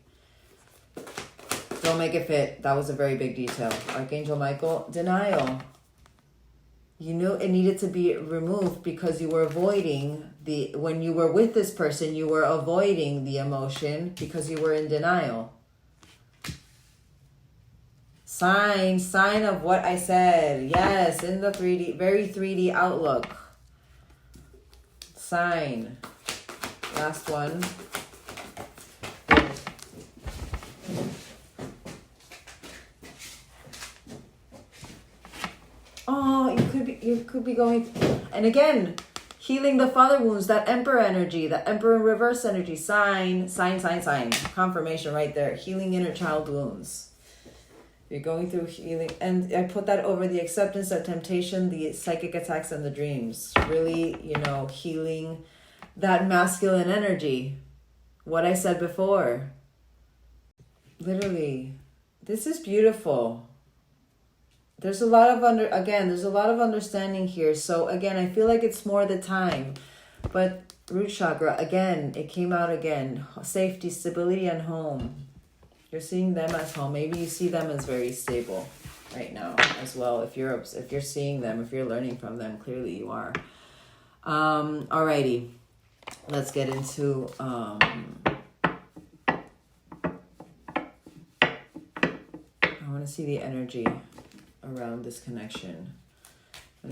A: Don't make it fit. That was a very big detail. Archangel Michael, denial. You knew it needed to be removed because you were avoiding when you were with this person, you were avoiding the emotion because you were in denial. Sign of what I said. Yes, in the 3D, very 3D outlook. Sign. Last one. Oh, you could be going, and again, healing the father wounds, that emperor energy, that emperor in reverse energy. Sign. Confirmation right there. Healing inner child wounds. You're going through healing, and I put that over the acceptance of temptation, the psychic attacks, and the dreams. Really, healing that masculine energy. What I said before. Literally, this is beautiful. There's a lot of understanding here. So again, I feel like it's more the time. But root chakra, again, it came out again. Safety, stability, and home. You're seeing them as home. Maybe you see them as very stable right now as well. If you're seeing them, if you're learning from them, clearly you are. Alrighty. Let's get into I want to see the energy around this connection. And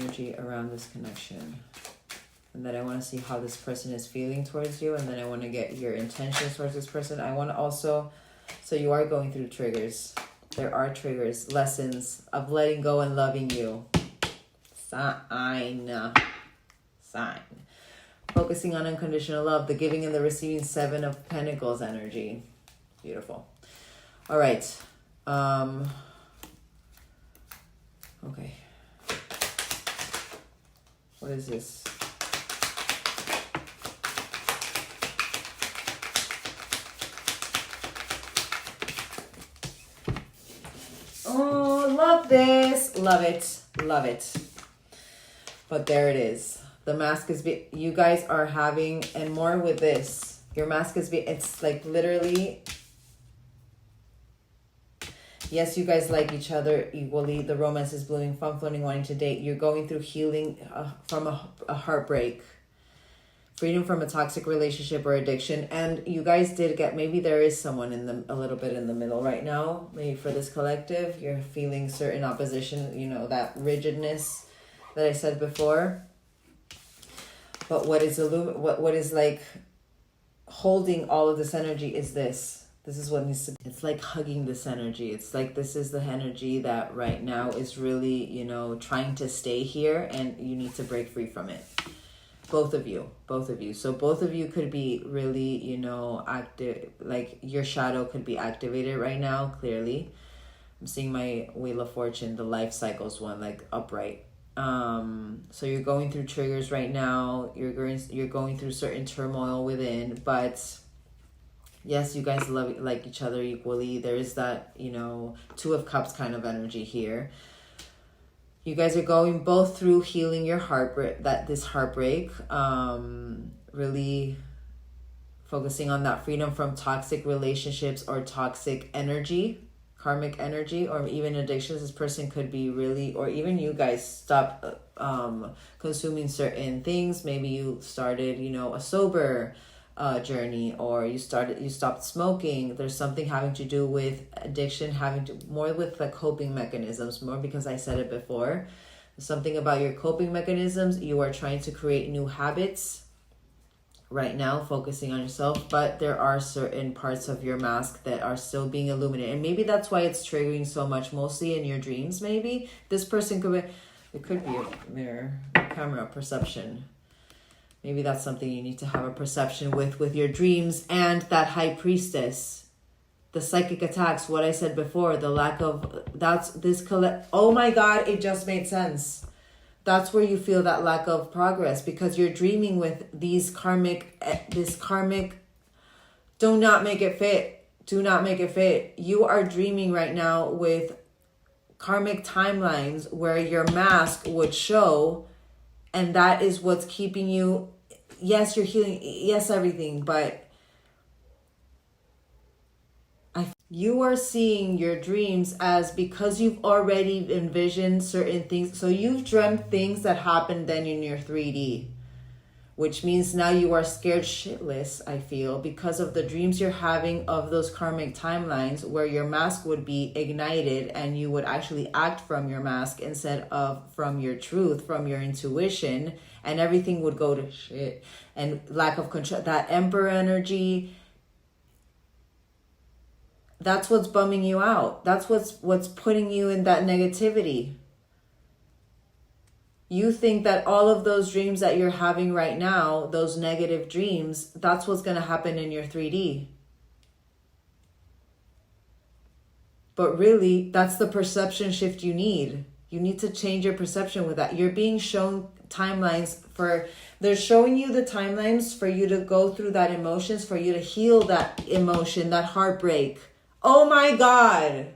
A: then I want to see how this person is feeling towards you, and then I want to get your intentions towards this person. I want to also, so you are going through triggers. There are triggers, lessons of letting go and loving you. Sign. Focusing on unconditional love, the giving and the receiving, 7 of Pentacles energy. Beautiful. All right. Okay. What is this? Oh, love this. Love it. Love it. But there it is. The mask is, you guys are having, and more with this, your mask is, it's like literally, yes, you guys like each other equally. The romance is blooming, fun, floating, wanting to date. You're going through healing from a heartbreak, freedom from a toxic relationship or addiction. And you guys did get, maybe there is someone in the, a little bit in the middle right now. Maybe for this collective, you're feeling certain opposition, you know, that rigidness that I said before. But what is what is like holding all of this energy is this. This is what needs to, it's like hugging this energy. It's like this is the energy that right now is really, you know, trying to stay here, and you need to break free from it. Both of you. So both of you could be really, you know, active, like your shadow could be activated right now, clearly. I'm seeing my Wheel of Fortune, the life cycles one, like upright. So you're going through triggers right now. You're going through certain turmoil within, but yes, you guys like each other equally. There is that, you know, 2 of Cups kind of energy here. You guys are going both through healing your heartbreak, this heartbreak, really focusing on that freedom from toxic relationships or toxic energy, karmic energy, or even addictions. This person could be really, or even you guys stop consuming certain things. Maybe you started, you know, a sober journey, or you stopped smoking. There's something having to do with addiction, having to more with the coping mechanisms, more because I said it before. Something about your coping mechanisms. You are trying to create new habits right now, focusing on yourself, but there are certain parts of your mask that are still being illuminated, and maybe that's why it's triggering so much, mostly in your dreams. Maybe this person could be, it could be a mirror, camera, perception. Maybe that's something you need to have a perception with your dreams. And that High Priestess, the psychic attacks, what I said before, the lack of, that's this oh my God, it just made sense. That's where you feel that lack of progress, because you're dreaming with these karmic, do not make it fit. Do not make it fit. You are dreaming right now with karmic timelines where your mask would show, and that is what's keeping you, yes, you're healing, yes, everything, but you are seeing your dreams as, because you've already envisioned certain things. So you've dreamt things that happened then in your 3D, which means now you are scared shitless, I feel, because of the dreams you're having of those karmic timelines where your mask would be ignited and you would actually act from your mask instead of from your truth, from your intuition, and everything would go to shit. And lack of control, that Emperor energy, that's what's bumming you out. That's what's putting you in that negativity. You think that all of those dreams that you're having right now, those negative dreams, that's what's going to happen in your 3D. But really, that's the perception shift you need. You need to change your perception with that. You're being shown timelines they're showing you the timelines for you to go through that emotions, for you to heal that emotion, that heartbreak. Oh my God.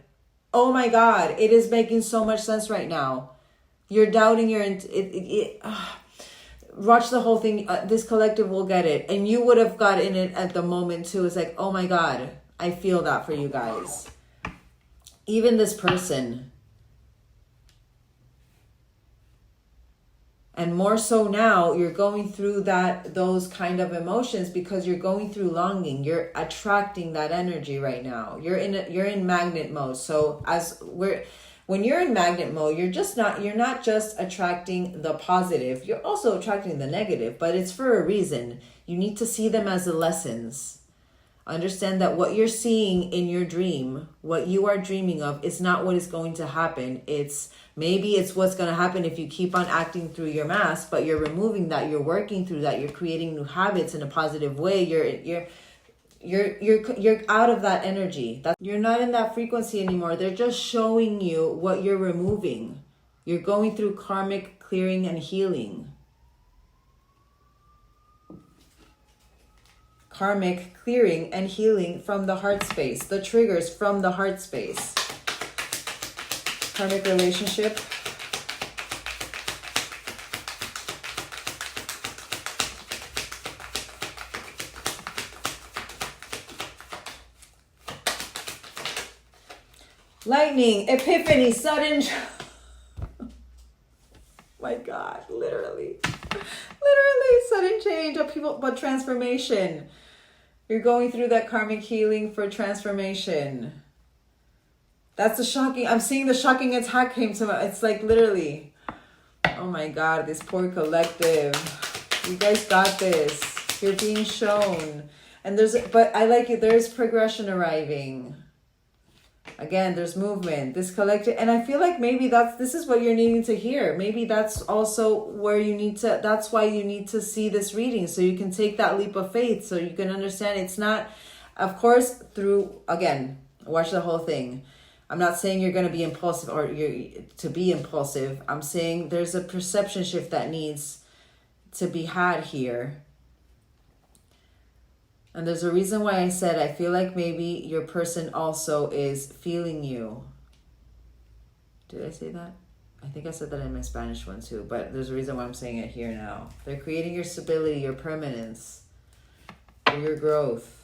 A: Oh my God. It is making so much sense right now. You're doubting your, watch the whole thing. This collective will get it. And you would have gotten it at the moment too. It's like, oh my God, I feel that for you guys. Even this person. And more so now, you're going through those kind of emotions because you're going through longing. You're attracting that energy right now. You're in magnet mode. So when you're in magnet mode, you're not just attracting the positive. You're also attracting the negative, but it's for a reason. You need to see them as the lessons. Understand that what you're seeing in your dream, what you are dreaming of, is not what is going to happen. Maybe it's what's going to happen if you keep on acting through your mask, but you're removing that, you're working through that, you're creating new habits in a positive way. You're out of that energy. You're not in that frequency anymore. They're just showing you what you're removing. You're going through karmic clearing and healing. Karmic clearing and healing from the heart space. The triggers from the heart space. Karmic relationship. Lightning, epiphany, sudden. My God, literally sudden change of people, but transformation. You're going through that karmic healing for transformation. That's the shocking. I'm seeing the shocking attack came to my. It's like literally. Oh my God, this poor collective. You guys got this. You're being shown, and but I like it. There's progression arriving. Again, there's movement, this collective, and I feel like maybe this is what you're needing to hear. Maybe that's also where that's why you need to see this reading, so you can take that leap of faith, so you can understand it's not, of course, again, watch the whole thing. I'm not saying you're going to be impulsive or you're to be impulsive. I'm saying there's a perception shift that needs to be had here. And there's a reason why I said I feel like maybe your person also is feeling you. Did I say that? I think I said that in my Spanish one too, but there's a reason why I'm saying it here now. They're creating your stability, your permanence, your growth.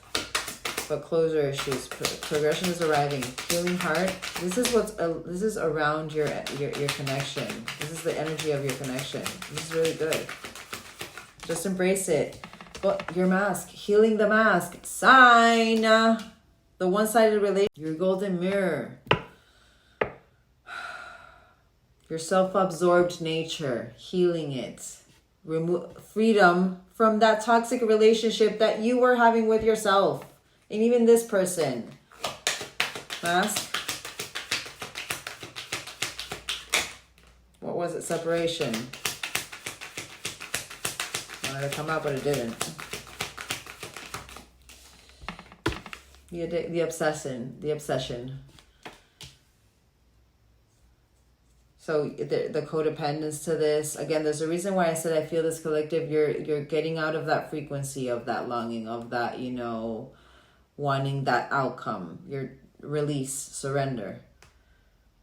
A: But closure issues, progression is arriving. Healing heart. This is around your connection. This is the energy of your connection. This is really good. Just embrace it. But your mask, healing the mask, sign, the one-sided relationship, your golden mirror, your self-absorbed nature, healing it, remove freedom from that toxic relationship that you were having with yourself, and even this person. Mask. What was it? Separation. Wanted to come out, but it didn't. The obsession. So the codependence to this. Again, there's a reason why I said I feel this collective. You're getting out of that frequency of that longing, of that, wanting that outcome. Your release, surrender.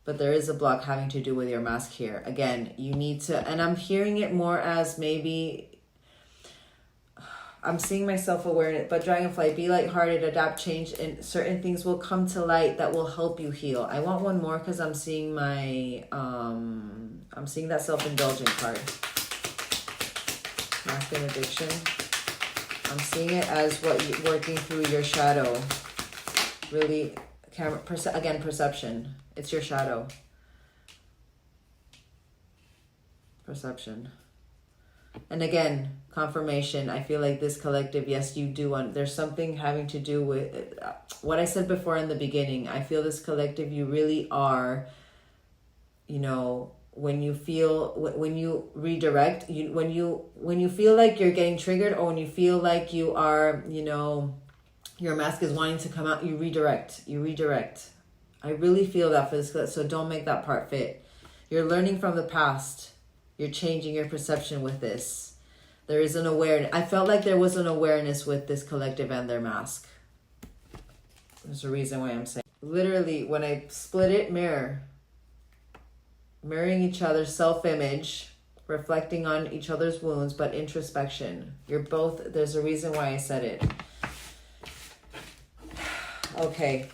A: But there is a block having to do with your mask here. Again, you need to, and I'm hearing it more as maybe, I'm seeing my self-awareness, but Dragonfly, be lighthearted, adapt, change, and certain things will come to light that will help you heal. I want one more because I'm seeing I'm seeing that self-indulgent card. Masculine addiction. I'm seeing it as working through your shadow. Really, perception. It's your shadow. Perception. And again, confirmation. I feel like this collective, yes, you do want, there's something having to do with what I said before in the beginning. I feel this collective, you really are, when you redirect, when you feel like you're getting triggered, or when you feel like you are, your mask is wanting to come out, you redirect. I really feel that for this, so don't make that part fit. You're learning from the past. You're changing your perception with this. There is an awareness. I felt like there was an awareness with this collective and their mask. There's a reason why I'm saying. Literally, when I split it, mirroring each other's self-image, reflecting on each other's wounds, but introspection. There's a reason why I said it. Okay.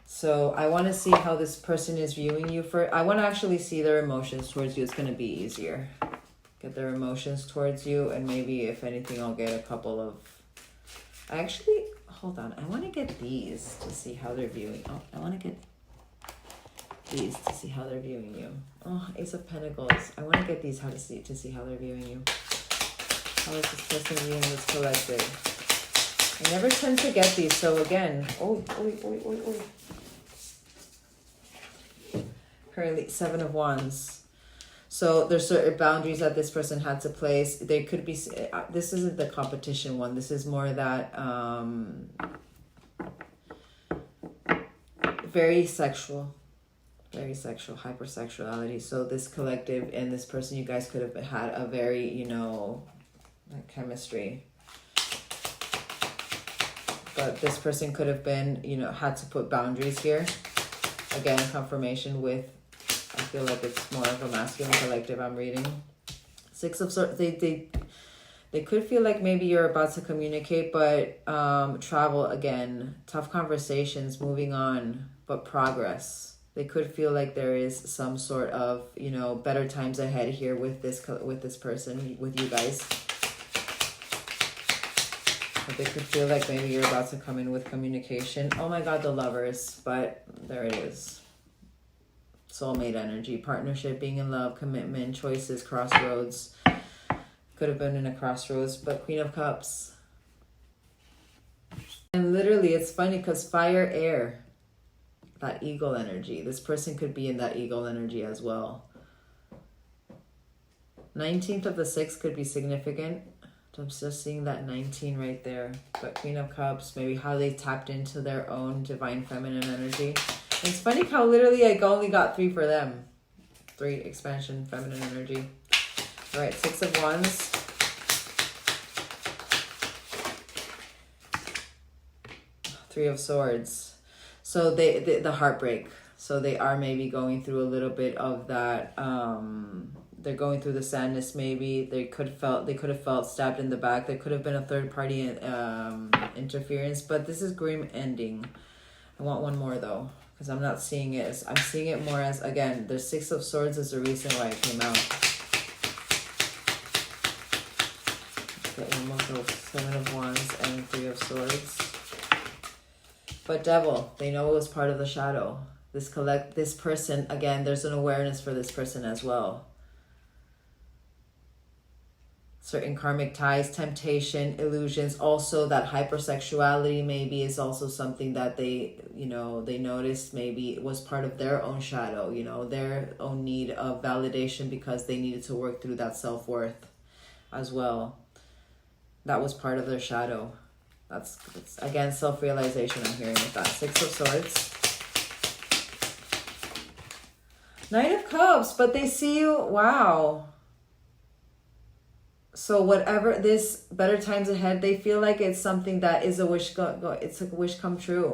A: So I want to see how this person is viewing you. I want to actually see their emotions towards you. It's going to be easier. Get their emotions towards you, and maybe if anything, I'll get a couple of... Actually, hold on. I want to get these to see how they're viewing. Oh, I want to get these to see how they're viewing you. Oh, Ace of Pentacles. I want to get these to see how they're viewing you. How is this person viewing this collective? I never tend to get these, so again, currently 7 of Wands. So there's certain boundaries that this person had to place. They could be, this isn't the competition one. This is more that very sexual, hypersexuality. So this collective and this person, you guys could have had a very, you know, chemistry. But this person could have been, you know, had to put boundaries here. Again, confirmation with, I feel like it's more of a masculine collective I'm reading. 6 of Swords, they could feel like maybe you're about to communicate, but travel again, tough conversations, moving on, but progress. They could feel like there is some sort of, you know, better times ahead here with this person, with you guys. But they could feel like maybe you're about to come in with communication. Oh my God, the Lovers. But there it is. Soulmate energy, partnership, being in love, commitment, choices, crossroads. Could have been in a crossroads, but Queen of Cups. And literally, it's funny because fire, air. That eagle energy. This person could be in that eagle energy as well. 19th of the 6th could be significant. I'm just seeing that 19 right there. But Queen of Cups, maybe how they tapped into their own divine feminine energy. And it's funny how literally I only got 3 for them. 3, expansion, feminine energy. All right, 6 of Wands. Three of Swords. So the heartbreak. So they are maybe going through a little bit of that. They're going through the sadness. Maybe they could have felt stabbed in the back. There could have been a third party interference. But this is grim ending. I want one more though, because I'm not seeing it. I'm seeing it more as, again, the 6 of Swords is the reason why it came out. Okay, one more, 7 of Wands and 3 of Swords. But Devil, they know it was part of the shadow. This person, again, there's an awareness for this person as well. Certain karmic ties, temptation, illusions. Also that hypersexuality maybe is also something that they, you know, they noticed maybe it was part of their own shadow, you know, their own need of validation because they needed to work through that self-worth as well. That was part of their shadow. That's again, self-realization I'm hearing with that. 6 of Swords. Knight of Cups, but they see you. Wow. So whatever this better times ahead, they feel like it's something that is a wish. It's like a wish come true.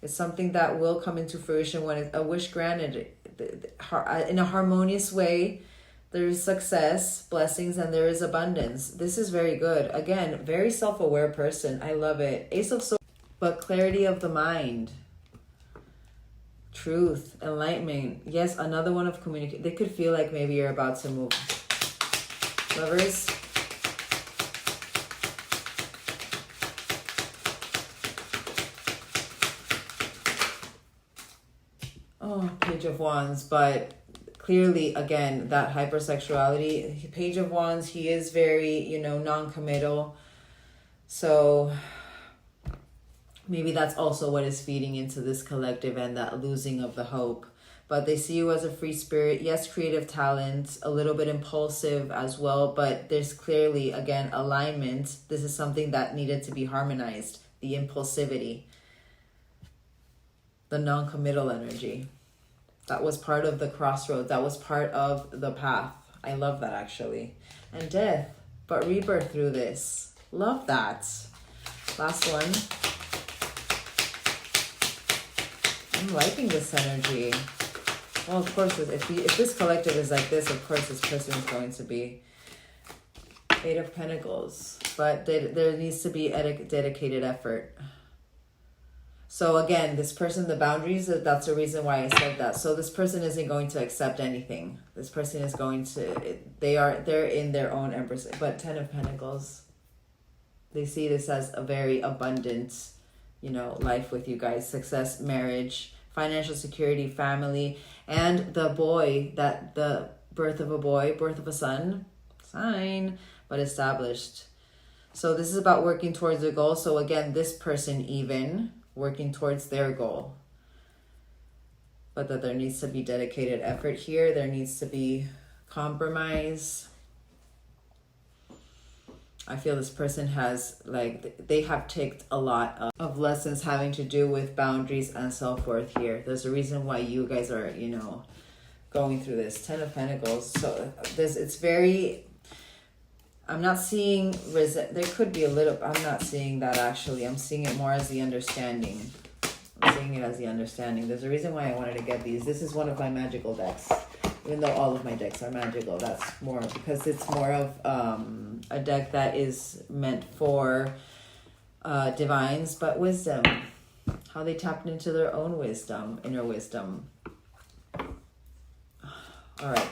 A: It's something that will come into fruition when it's a wish granted in a harmonious way. There is success, blessings, and there is abundance. This is very good. Again, very self-aware person. I love it. Ace of Swords, but clarity of the mind. Truth, enlightenment. Yes, another one of communication. They could feel like maybe you're about to move. Lovers. Oh, Page of Wands, but clearly, again, that hypersexuality. Page of Wands, he is very, you know, non-committal. So maybe that's also what is feeding into this collective and that losing of the hope. But they see you as a free spirit. Yes, creative talent, a little bit impulsive as well. But there's clearly, again, alignment. This is something that needed to be harmonized. The impulsivity. The non-committal energy. That was part of the crossroads. That was part of the path. I love that, actually. And death, but rebirth through this. Love that. Last one. I'm liking this energy. Well, of course, if this collective is like this, of course, this person is going to be 8 of Pentacles. But there needs to be a dedicated effort. So again, this person, the boundaries, that's the reason why I said that. So this person isn't going to accept anything. This person is going to, they're in their own empress. But 10 of Pentacles, they see this as a very abundant, you know, life with you guys. Success, marriage, financial security, family, and the boy, that the birth of a boy, birth of a son, sign, but established. So this is about working towards a goal. So again, this person even working towards their goal. But that there needs to be dedicated effort here. There needs to be compromise. I feel this person has, like, they have taken a lot of lessons having to do with boundaries and self-worth here. There's a reason why you guys are, you know, going through this. 10 of Pentacles. So it's very... I'm not seeing there could be a little, I'm not seeing that actually. I'm seeing it more as the understanding. I'm seeing it as the understanding. There's a reason why I wanted to get these. This is one of my magical decks. Even though all of my decks are magical, that's more because it's more of a deck that is meant for divines, but wisdom. How they tapped into their own wisdom, inner wisdom. All right.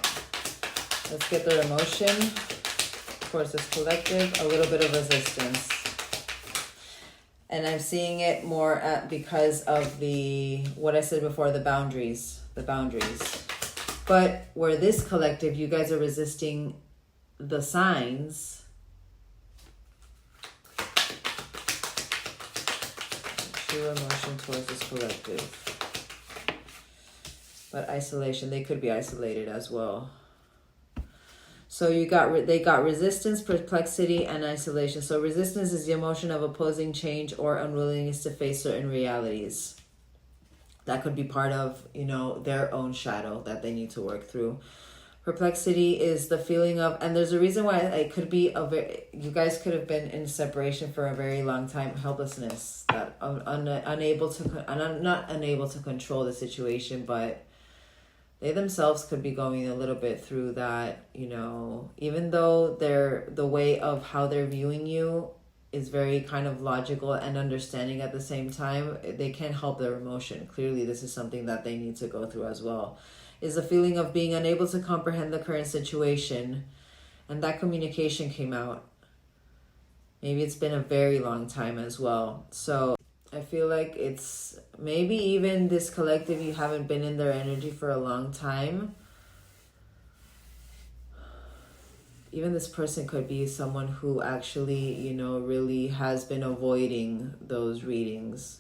A: Let's get their emotion. Towards this collective, a little bit of resistance. And I'm seeing it more because of what I said before, the boundaries. But where this collective, you guys are resisting the signs. True emotion towards this collective. But isolation, they could be isolated as well. So they got resistance, perplexity, and isolation. So resistance is the emotion of opposing change or unwillingness to face certain realities. That could be part of, you know, their own shadow that they need to work through. Perplexity is the feeling of, and there's a reason why it could be you guys could have been in separation for a very long time. Helplessness, that not unable to control the situation, but they themselves could be going a little bit through that, you know, even though the way of how they're viewing you is very kind of logical and understanding at the same time, they can't help their emotion. Clearly, this is something that they need to go through as well. Is a feeling of being unable to comprehend the current situation. And that communication came out. Maybe it's been a very long time as well. So I feel like it's maybe even this collective, you haven't been in their energy for a long time. Even this person could be someone who actually, you know, really has been avoiding those readings.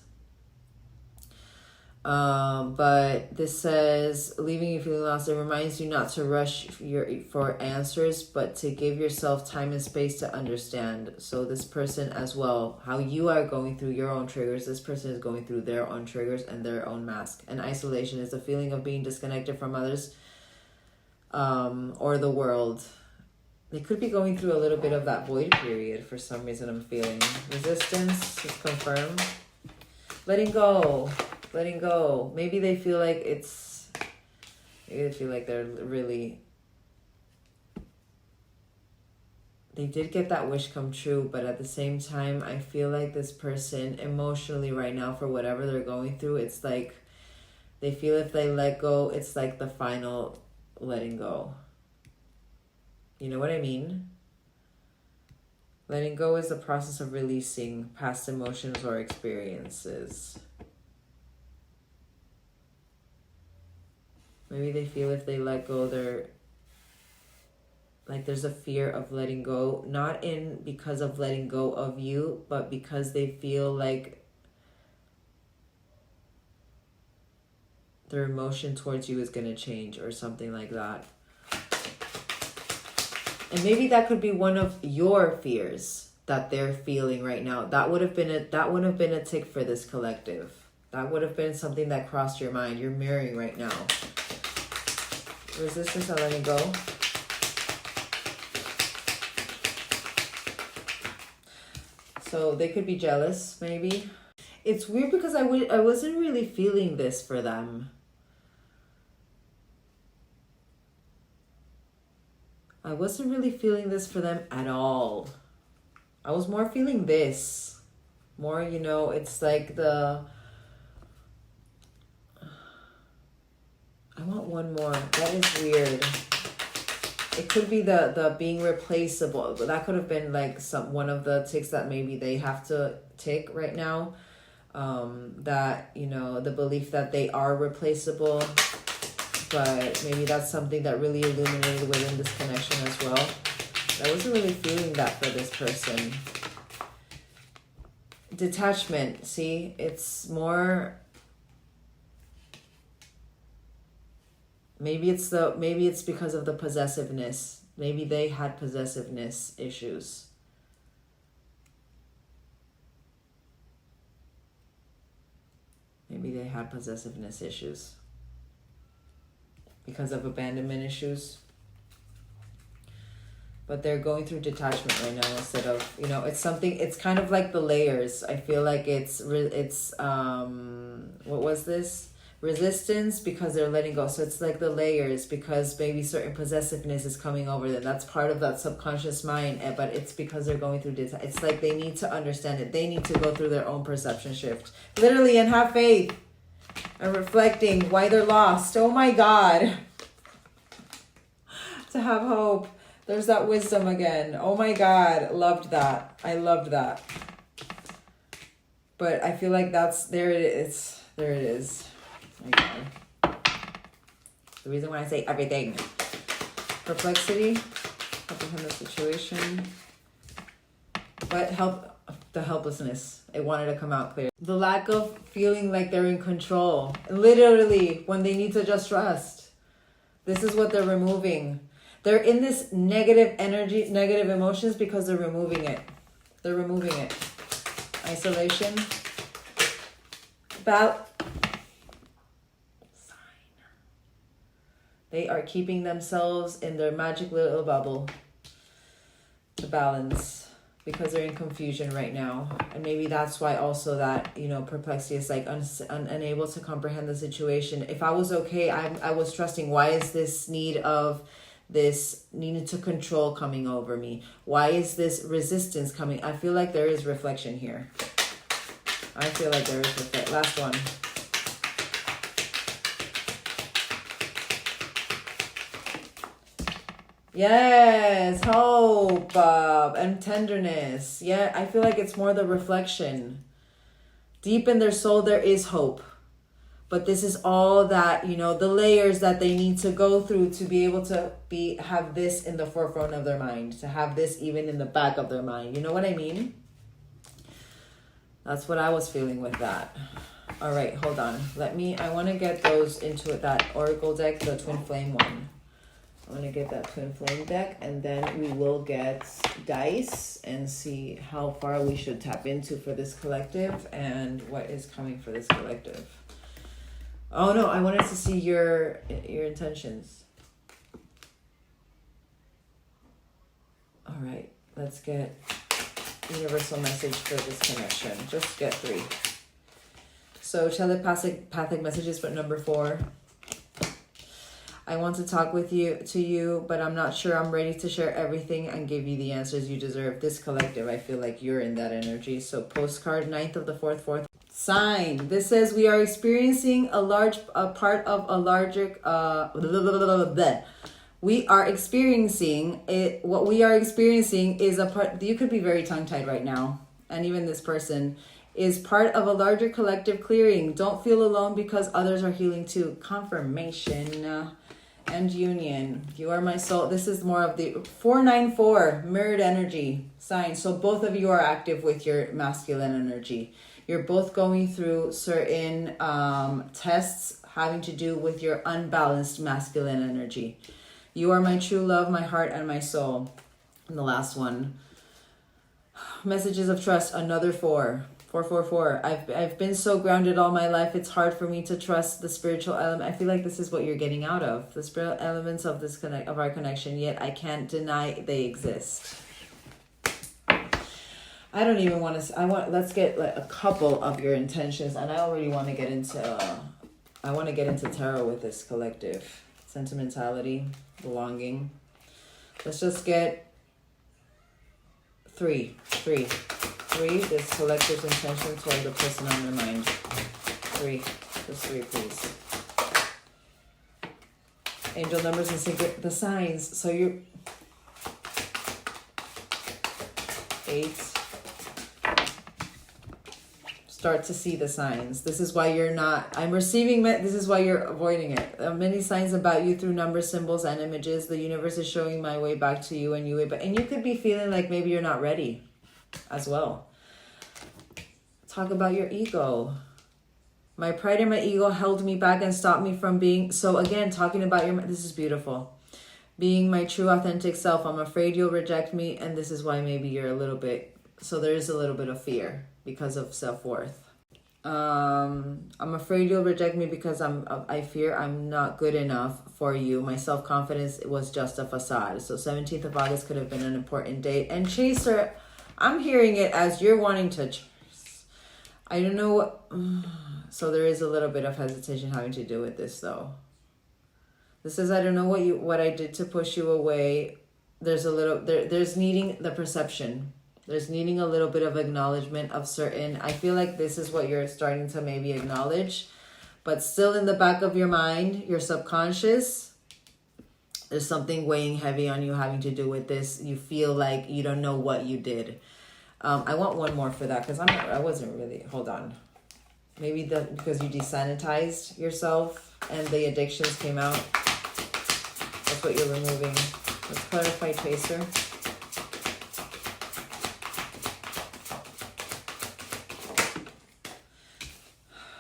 A: But this says, leaving you feeling lost, it reminds you not to rush for answers, but to give yourself time and space to understand. So this person as well, how you are going through your own triggers, this person is going through their own triggers and their own mask. And isolation is the feeling of being disconnected from others or the world. They could be going through a little bit of that void period for some reason, I'm feeling. Resistance is confirmed. Letting go. Maybe they feel like they're really... They did get that wish come true, but at the same time, I feel like this person emotionally right now, for whatever they're going through, it's like they feel if they let go, it's like the final letting go. You know what I mean? Letting go is the process of releasing past emotions or experiences. Maybe they feel if they let go, there's a fear of letting go, not because of letting go of you, but because they feel like their emotion towards you is going to change or something like that. And maybe that could be one of your fears that they're feeling right now. That would have been a tick for this collective. That would have been something that crossed your mind. You're mirroring right now. Resistance and letting go. So they could be jealous, maybe. It's weird because I wasn't really feeling this for them. I wasn't really feeling this for them at all. I was more feeling this. More, you know, it's like I want one more. That is weird. It could be the being replaceable. But that could have been like one of the ticks that maybe they have to tick right now. That, you know, the belief that they are replaceable. But maybe that's something that really illuminated within this connection as well. I wasn't really feeling that for this person. Detachment, see, it's more, maybe it's because of the possessiveness. Maybe they had possessiveness issues. Maybe they had possessiveness issues because of abandonment issues. But they're going through detachment right now instead of, you know, it's something, it's kind of like the layers. I feel like it's what was this? Resistance because they're letting go. So it's like the layers because maybe certain possessiveness is coming over them. That's part of that subconscious mind, but it's because they're going through it's like they need to understand it. They need to go through their own perception shift. Literally, and have faith and reflecting why they're lost. Oh my God. To have hope. There's that wisdom again. Oh my God. Loved that. I loved that. But I feel like there it is. There it is. Okay. The reason why I say everything. Perplexity. Comprehend the situation. But the helplessness. It wanted to come out clear. The lack of feeling like they're in control. Literally, when they need to just trust. This is what they're removing. They're in this negative energy, negative emotions because they're removing it. They're removing it. Isolation. Sign. They are keeping themselves in their magic little bubble. The balance. Because they're in confusion right now. And maybe that's why also that, you know, perplexity is like unable to comprehend the situation. If I was okay, I was trusting. Why is this need to control coming over me? Why is this resistance coming? I feel like there is reflection here. I feel like there is reflection. Last one. Yes, hope and tenderness. Yeah, I feel like it's more the reflection. Deep in their soul, there is hope. But this is all that, you know, the layers that they need to go through to be able to have this in the forefront of their mind, to have this even in the back of their mind. You know what I mean? That's what I was feeling with that. All right, hold on. I want to get those into that Oracle deck, the Twin Flame one. I want to get that Twin Flame deck, and then we will get dice and see how far we should tap into for this collective and what is coming for this collective. Oh no, I wanted to see your intentions. All right, let's get universal message for this connection. Just get 3. So telepathic messages for number 4. I want to talk to you, but I'm not sure I'm ready to share everything and give you the answers you deserve. This collective, I feel like you're in that energy. So postcard 9th of the 4th sign. This says we are experiencing a part of a larger we are experiencing it. What we are experiencing is a part. You could be very tongue-tied right now, and even this person is part of a larger collective clearing. Don't feel alone because others are healing too. Confirmation and union. You are my soul. This is more of the 494 mirrored energy sign. So both of you are active with your masculine energy. You're both going through certain tests having to do with your unbalanced masculine energy. You are my true love, my heart, and my soul. And the last one. Messages of trust, another 4. 444. I've been so grounded all my life. It's hard for me to trust the spiritual element. I feel like this is what you're getting out of. The spiritual elements of of our connection, yet I can't deny they exist. I don't even want to, let's get like a couple of your intentions, and I already want to get into, tarot with this collective. Sentimentality, belonging. Let's just get 3, this collective's intention toward the person on their mind. 3, just 3, please. Angel numbers and secret, the signs. So you're 8. start to see the signs. This is why you're not, I'm receiving, this is why you're avoiding it. Many signs about you through numbers, symbols, and images. The universe is showing my way back to you, and and you could be feeling like maybe you're not ready as well. Talk about your ego. My pride and my ego held me back and stopped me from being, so again, talking about this is beautiful. Being my true authentic self. I'm afraid you'll reject me, and this is why maybe you're a little bit, so there is a little bit of fear because of self-worth. I'm afraid you'll reject me because I fear I'm not good enough for you. My self-confidence was just a facade. So 17th of August could have been an important date. And Chaser, I'm hearing it as you're wanting to chase. I don't know what, so there is a little bit of hesitation having to do with this though. This is, I don't know what I did to push you away. There's a little, there's needing the perception. There's needing a little bit of acknowledgement of certain, I feel like this is what you're starting to maybe acknowledge, but still in the back of your mind, your subconscious, there's something weighing heavy on you having to do with this. You feel like you don't know what you did. I want one more for that because I wasn't really, hold on. Maybe because you desanitized yourself and the addictions came out. That's what you're removing. Let's clarify, Chaser.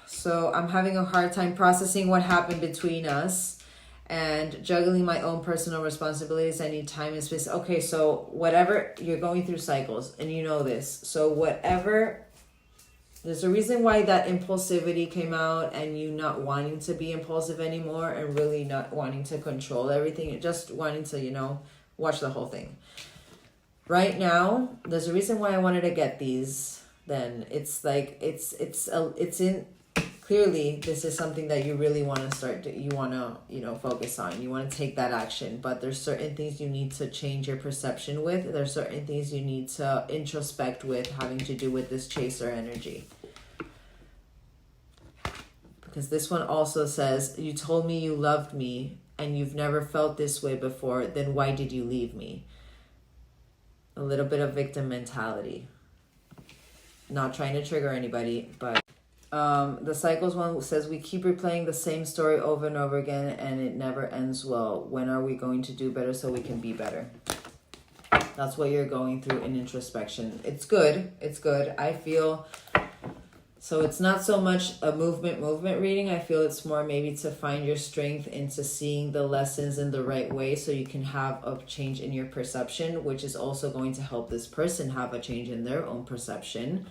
A: So I'm having a hard time processing what happened between us and juggling my own personal responsibilities. I need time and space. Okay, so whatever, you're going through cycles and you know this. So whatever, there's a reason why that impulsivity came out and you not wanting to be impulsive anymore and really not wanting to control everything. Just wanting to, watch the whole thing. Right now, there's a reason why I wanted to get these. Then it's like, it's in, clearly, this is something that you really want to start, you want to, focus on. You want to take that action, but there's certain things you need to change your perception with. There's certain things you need to introspect with, having to do with this chaser energy. Because this one also says, you told me you loved me and you've never felt this way before, then why did you leave me? A little bit of victim mentality. Not trying to trigger anybody, but the cycles one says we keep replaying the same story over and over again and it never ends well. When are we going to do better so we can be better? That's what you're going through in introspection. It's good. It's good. I feel, so it's not so much a movement reading. I feel it's more maybe to find your strength into seeing the lessons in the right way so you can have a change in your perception, which is also going to help this person have a change in their own perception.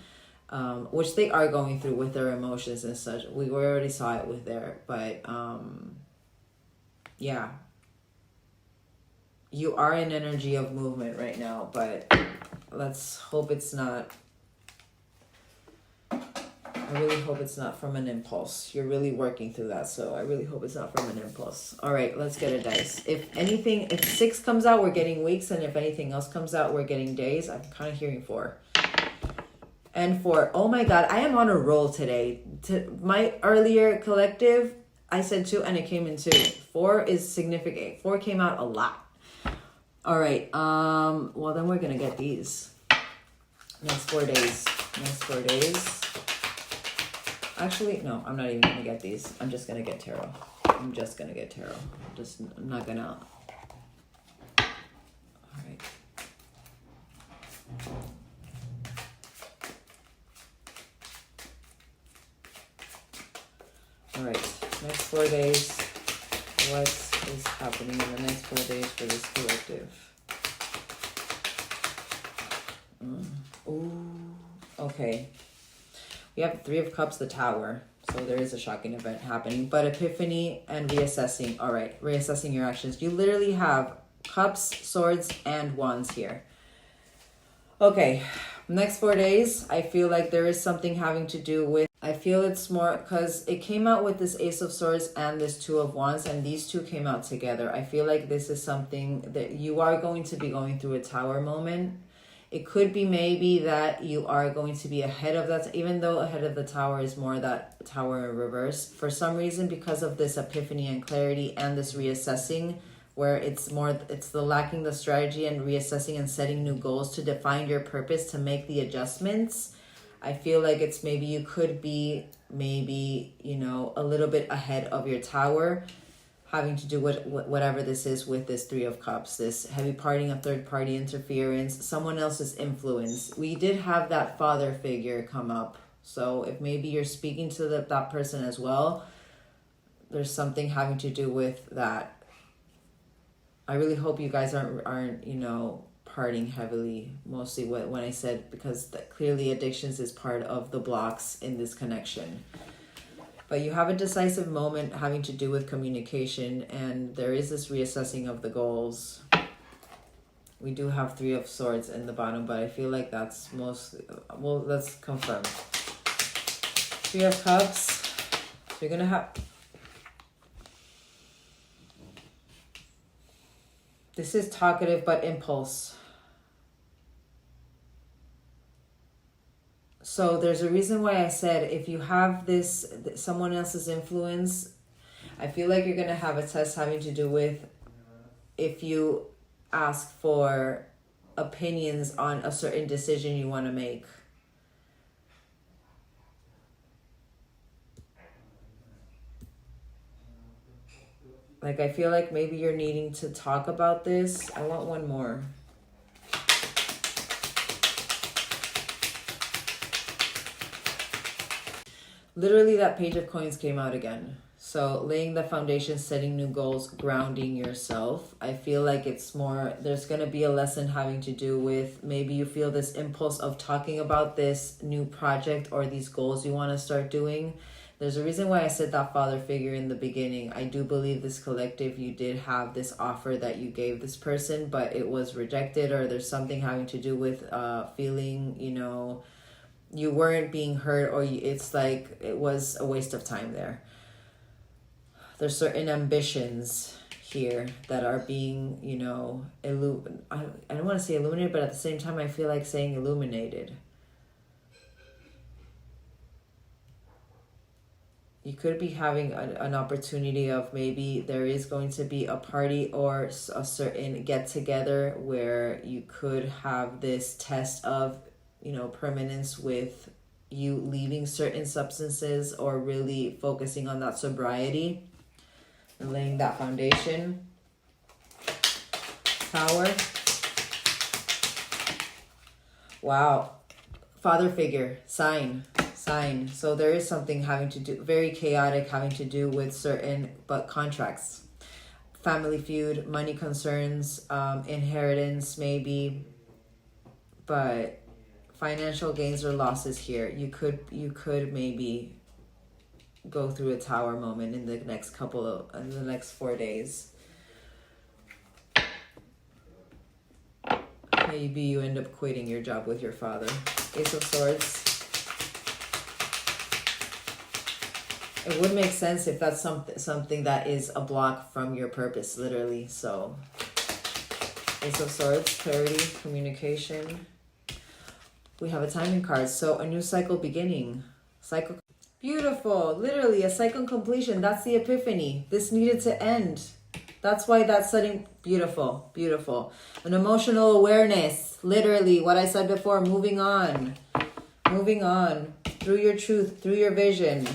A: Which they are going through with their emotions and such. We already saw it with there, but yeah. You are in energy of movement right now, but let's hope it's not. I really hope it's not from an impulse. You're really working through that, so I really hope it's not from an impulse. All right, let's get a dice. If 6 comes out, we're getting weeks, and if anything else comes out, we're getting days. I'm kind of hearing 4. And 4, oh my God, I am on a roll today. My earlier collective, I said 2 and it came in 2. 4 is significant. 4 came out a lot. All right, well then we're gonna get these. Next 4 days. Actually, no, I'm not even gonna get these. I'm just gonna get tarot. I'm not gonna. All right. All right, next 4 days, what is happening in the next 4 days for this collective? Ooh, okay. We have 3 of Cups, the Tower, so there is a shocking event happening, but Epiphany and reassessing. All right, reassessing your actions. You literally have Cups, Swords, and Wands here. Okay, next 4 days, I feel like there is something having to do with, I feel it's more because it came out with this Ace of Swords and this 2 of Wands, and these 2 came out together. I feel like this is something that you are going to be going through a Tower moment. It could be maybe that you are going to be ahead of that, even though ahead of the Tower is more that Tower in reverse. For some reason, because of this epiphany and clarity and this reassessing, where it's the lacking the strategy and reassessing and setting new goals to define your purpose, to make the adjustments. I feel like it's maybe you could be maybe, you know, a little bit ahead of your tower, having to do with whatever this is with this Three of Cups, this heavy parting of third party interference, someone else's influence. We did have that father figure come up. So if maybe you're speaking to that person as well, there's something having to do with that. I really hope you guys aren't you know, partying heavily, mostly when I said, because clearly addictions is part of the blocks in this connection. But you have a decisive moment having to do with communication, and there is this reassessing of the goals. We do have Three of Swords in the bottom, but I feel like that's mostly, well, let's confirm. Three of Cups. So you're gonna have, this is talkative but impulse. So there's a reason why I said if you have this, someone else's influence, I feel like you're going to have a test having to do with if you ask for opinions on a certain decision you want to make. Like, I feel like maybe you're needing to talk about this. I want one more. Literally, that Page of Coins came out again. So laying the foundation, setting new goals, grounding yourself. I feel like it's more, there's going to be a lesson having to do with maybe you feel this impulse of talking about this new project or these goals you want to start doing. There's a reason why I said that father figure in the beginning. I do believe this collective, you did have this offer that you gave this person, but it was rejected, or there's something having to do with feeling, you know, you weren't being heard, or it's like it was a waste of time there. There's certain ambitions here that are being, you know, I don't want to say illuminated, but at the same time I feel like saying illuminated. You could be having an opportunity of maybe there is going to be a party or a certain get together where you could have this test of, you know, permanence with you leaving certain substances or really focusing on that sobriety and laying that foundation. Tower. Wow. Father figure, sign. So there is something having to do, very chaotic, having to do with certain, but contracts, family feud, money concerns, inheritance maybe, but financial gains or losses here. You could maybe go through a tower moment in the next in the next 4 days. Maybe you end up quitting your job with your father. Ace of Swords. It would make sense if that's something that is a block from your purpose, literally. So, Ace of Swords, clarity, communication. We have a timing card. So, a new cycle beginning. Cycle. Beautiful. Literally, a cycle completion. That's the epiphany. This needed to end. That's why that's setting. Beautiful. Beautiful. An emotional awareness. Literally, what I said before. Moving on. Moving on. Through your truth. Through your vision.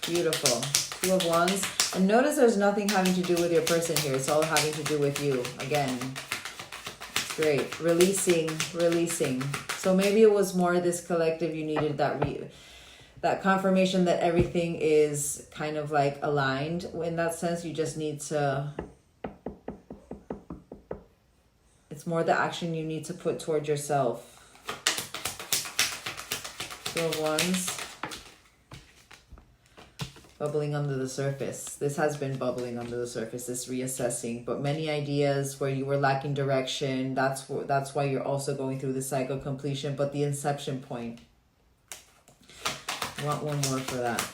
A: Beautiful. Two of Wands. And notice there's nothing having to do with your person here. It's all having to do with you. Again. Great. Releasing. So maybe it was more this collective, you needed that confirmation that everything is kind of like aligned. In that sense, you just need to... It's more the action you need to put toward yourself. Two of Wands. Bubbling under the surface. This has been bubbling under the surface, this reassessing. But many ideas where you were lacking direction. That's why you're also going through the cycle completion. But the inception point. I want one more for that.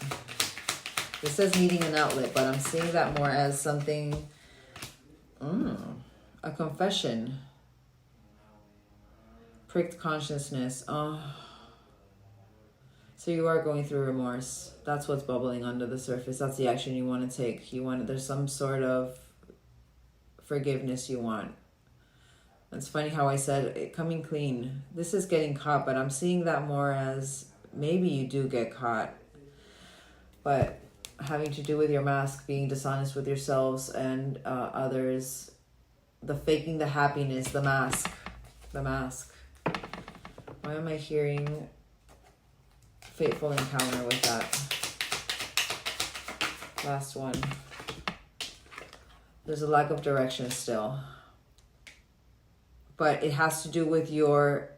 A: This says needing an outlet, but I'm seeing that more as something... a confession. Pricked consciousness. Oh... So you are going through remorse. That's what's bubbling under the surface. That's the action you want to take. There's some sort of forgiveness you want. It's funny how I said it, coming clean. This is getting caught, but I'm seeing that more as maybe you do get caught, but having to do with your mask, being dishonest with yourselves and others, the faking the happiness, the mask. Why am I hearing fateful encounter with that? Last one. There's a lack of direction still, but it has to do with your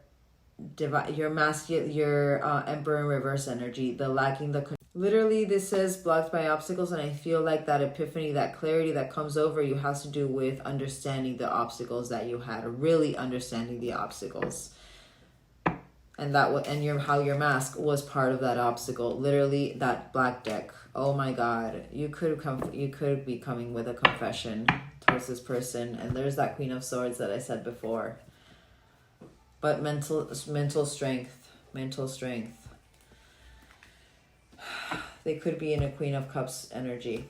A: Emperor in reverse energy, the lacking the. Literally, this says blocked by obstacles, and I feel like that epiphany, that clarity that comes over you has to do with understanding the obstacles that you had, really understanding the obstacles, and how your mask was part of that obstacle. Literally, that black deck. Oh my God, you could be coming with a confession towards this person, and there's that Queen of Swords that I said before. But mental strength. They could be in a Queen of Cups energy.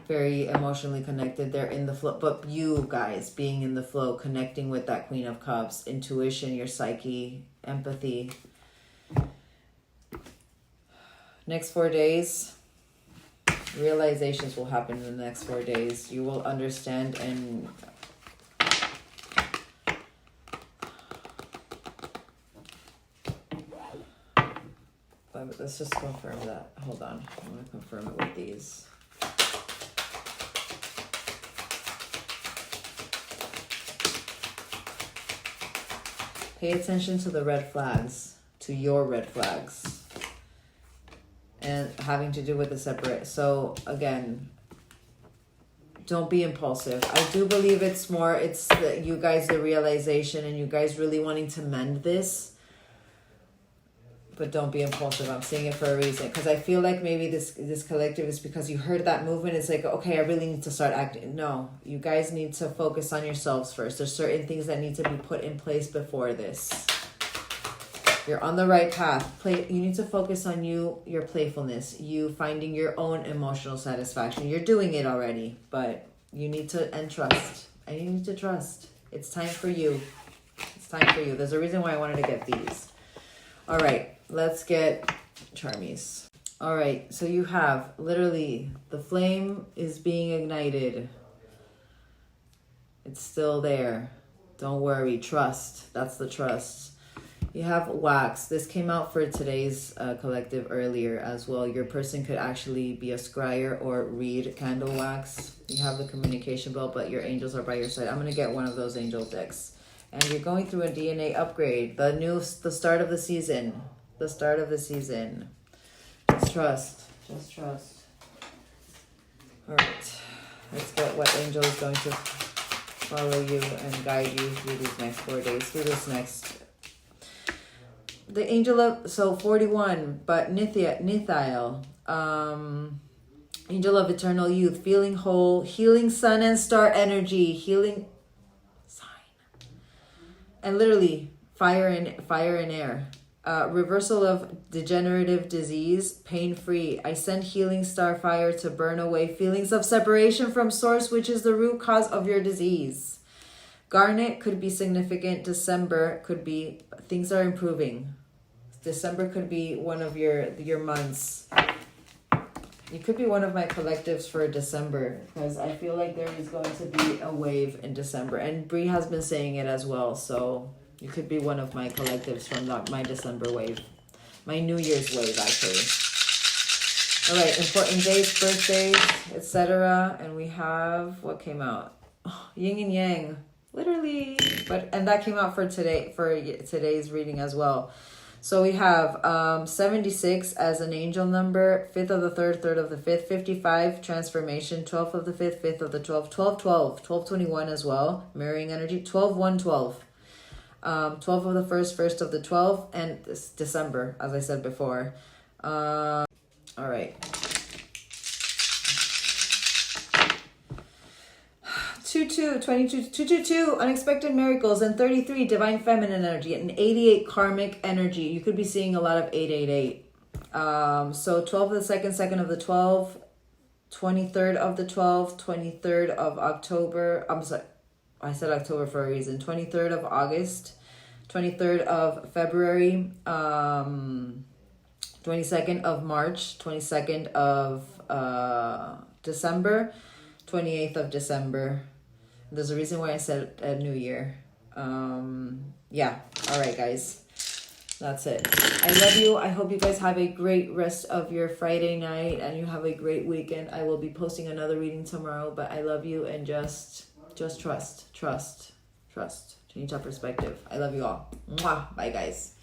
A: Very emotionally connected. They're in the flow. But you guys being in the flow, connecting with that Queen of Cups, intuition, your psyche, empathy. Next 4 days, realizations will happen in the next 4 days. You will understand and let's just confirm that. Hold on. I want to confirm it with these. Pay attention to the red flags, to your red flags. And having to do with the separate. So again, don't be impulsive. I do believe it's you guys, the realization and you guys really wanting to mend this. But don't be impulsive. I'm saying it for a reason. Because I feel like maybe this collective is because you heard that movement. It's like, okay, I really need to start acting. No, you guys need to focus on yourselves first. There's certain things that need to be put in place before this. You're on the right path. You need to focus on your playfulness, you finding your own emotional satisfaction. You're doing it already, but you need to trust. And you need to trust. It's time for you. It's time for you. There's a reason why I wanted to get these. All right. Let's get Charmies. All right, so you have literally the flame is being ignited. It's still there. Don't worry. Trust. That's the trust. You have wax. This came out for today's collective earlier as well. Your person could actually be a scryer or read candle wax. You have the communication belt, but your angels are by your side. I'm going to get one of those angel decks. And you're going through a DNA upgrade. The start of the season. The start of the season. Just trust. Just trust. All right. Let's get what angel is going to follow you and guide you through these next 4 days. Through this next. The angel of 41, but Nithiel. Angel of eternal youth, feeling whole, healing sun and star energy, healing sign, and literally fire and air. Reversal of degenerative disease, pain-free. I send healing star fire to burn away feelings of separation from source, which is the root cause of your disease. Garnet could be significant. December could be, things are improving. December could be one of your months. You could be one of my collectives for December, because I feel like there is going to be a wave in December. And Bree has been saying it as well, so you could be one of my collectives from my December wave. My New Year's wave, actually. All right, important dates, birthdays, etc. And we have, what came out? Oh, yin and yang, literally. And that came out for today's reading as well. So we have 76 as an angel number, 5th of the 3rd, 3rd of the 5th, 55, transformation, 12th of the 5th, 5th of the 12th, 12, 12, 1221 as well, mirroring energy, 12, 1, 12. 12 of the 1st, 1st of the 12th, and this December, as I said before. All right. 222, unexpected miracles, and 33, divine feminine energy, and 88, karmic energy. You could be seeing a lot of 888. So 12 of the 2nd, 2nd of the 12th, 23rd of the 12th, 23rd of October. I'm sorry, I said October for a reason. 23rd of August, 23rd of February, 22nd of March, 22nd of December, 28th of December. There's a reason why I said a new year. Yeah. All right, guys. That's it. I love you. I hope you guys have a great rest of your Friday night and you have a great weekend. I will be posting another reading tomorrow, but I love you and just trust. Change our perspective. I love you all. Mwah. Bye, guys.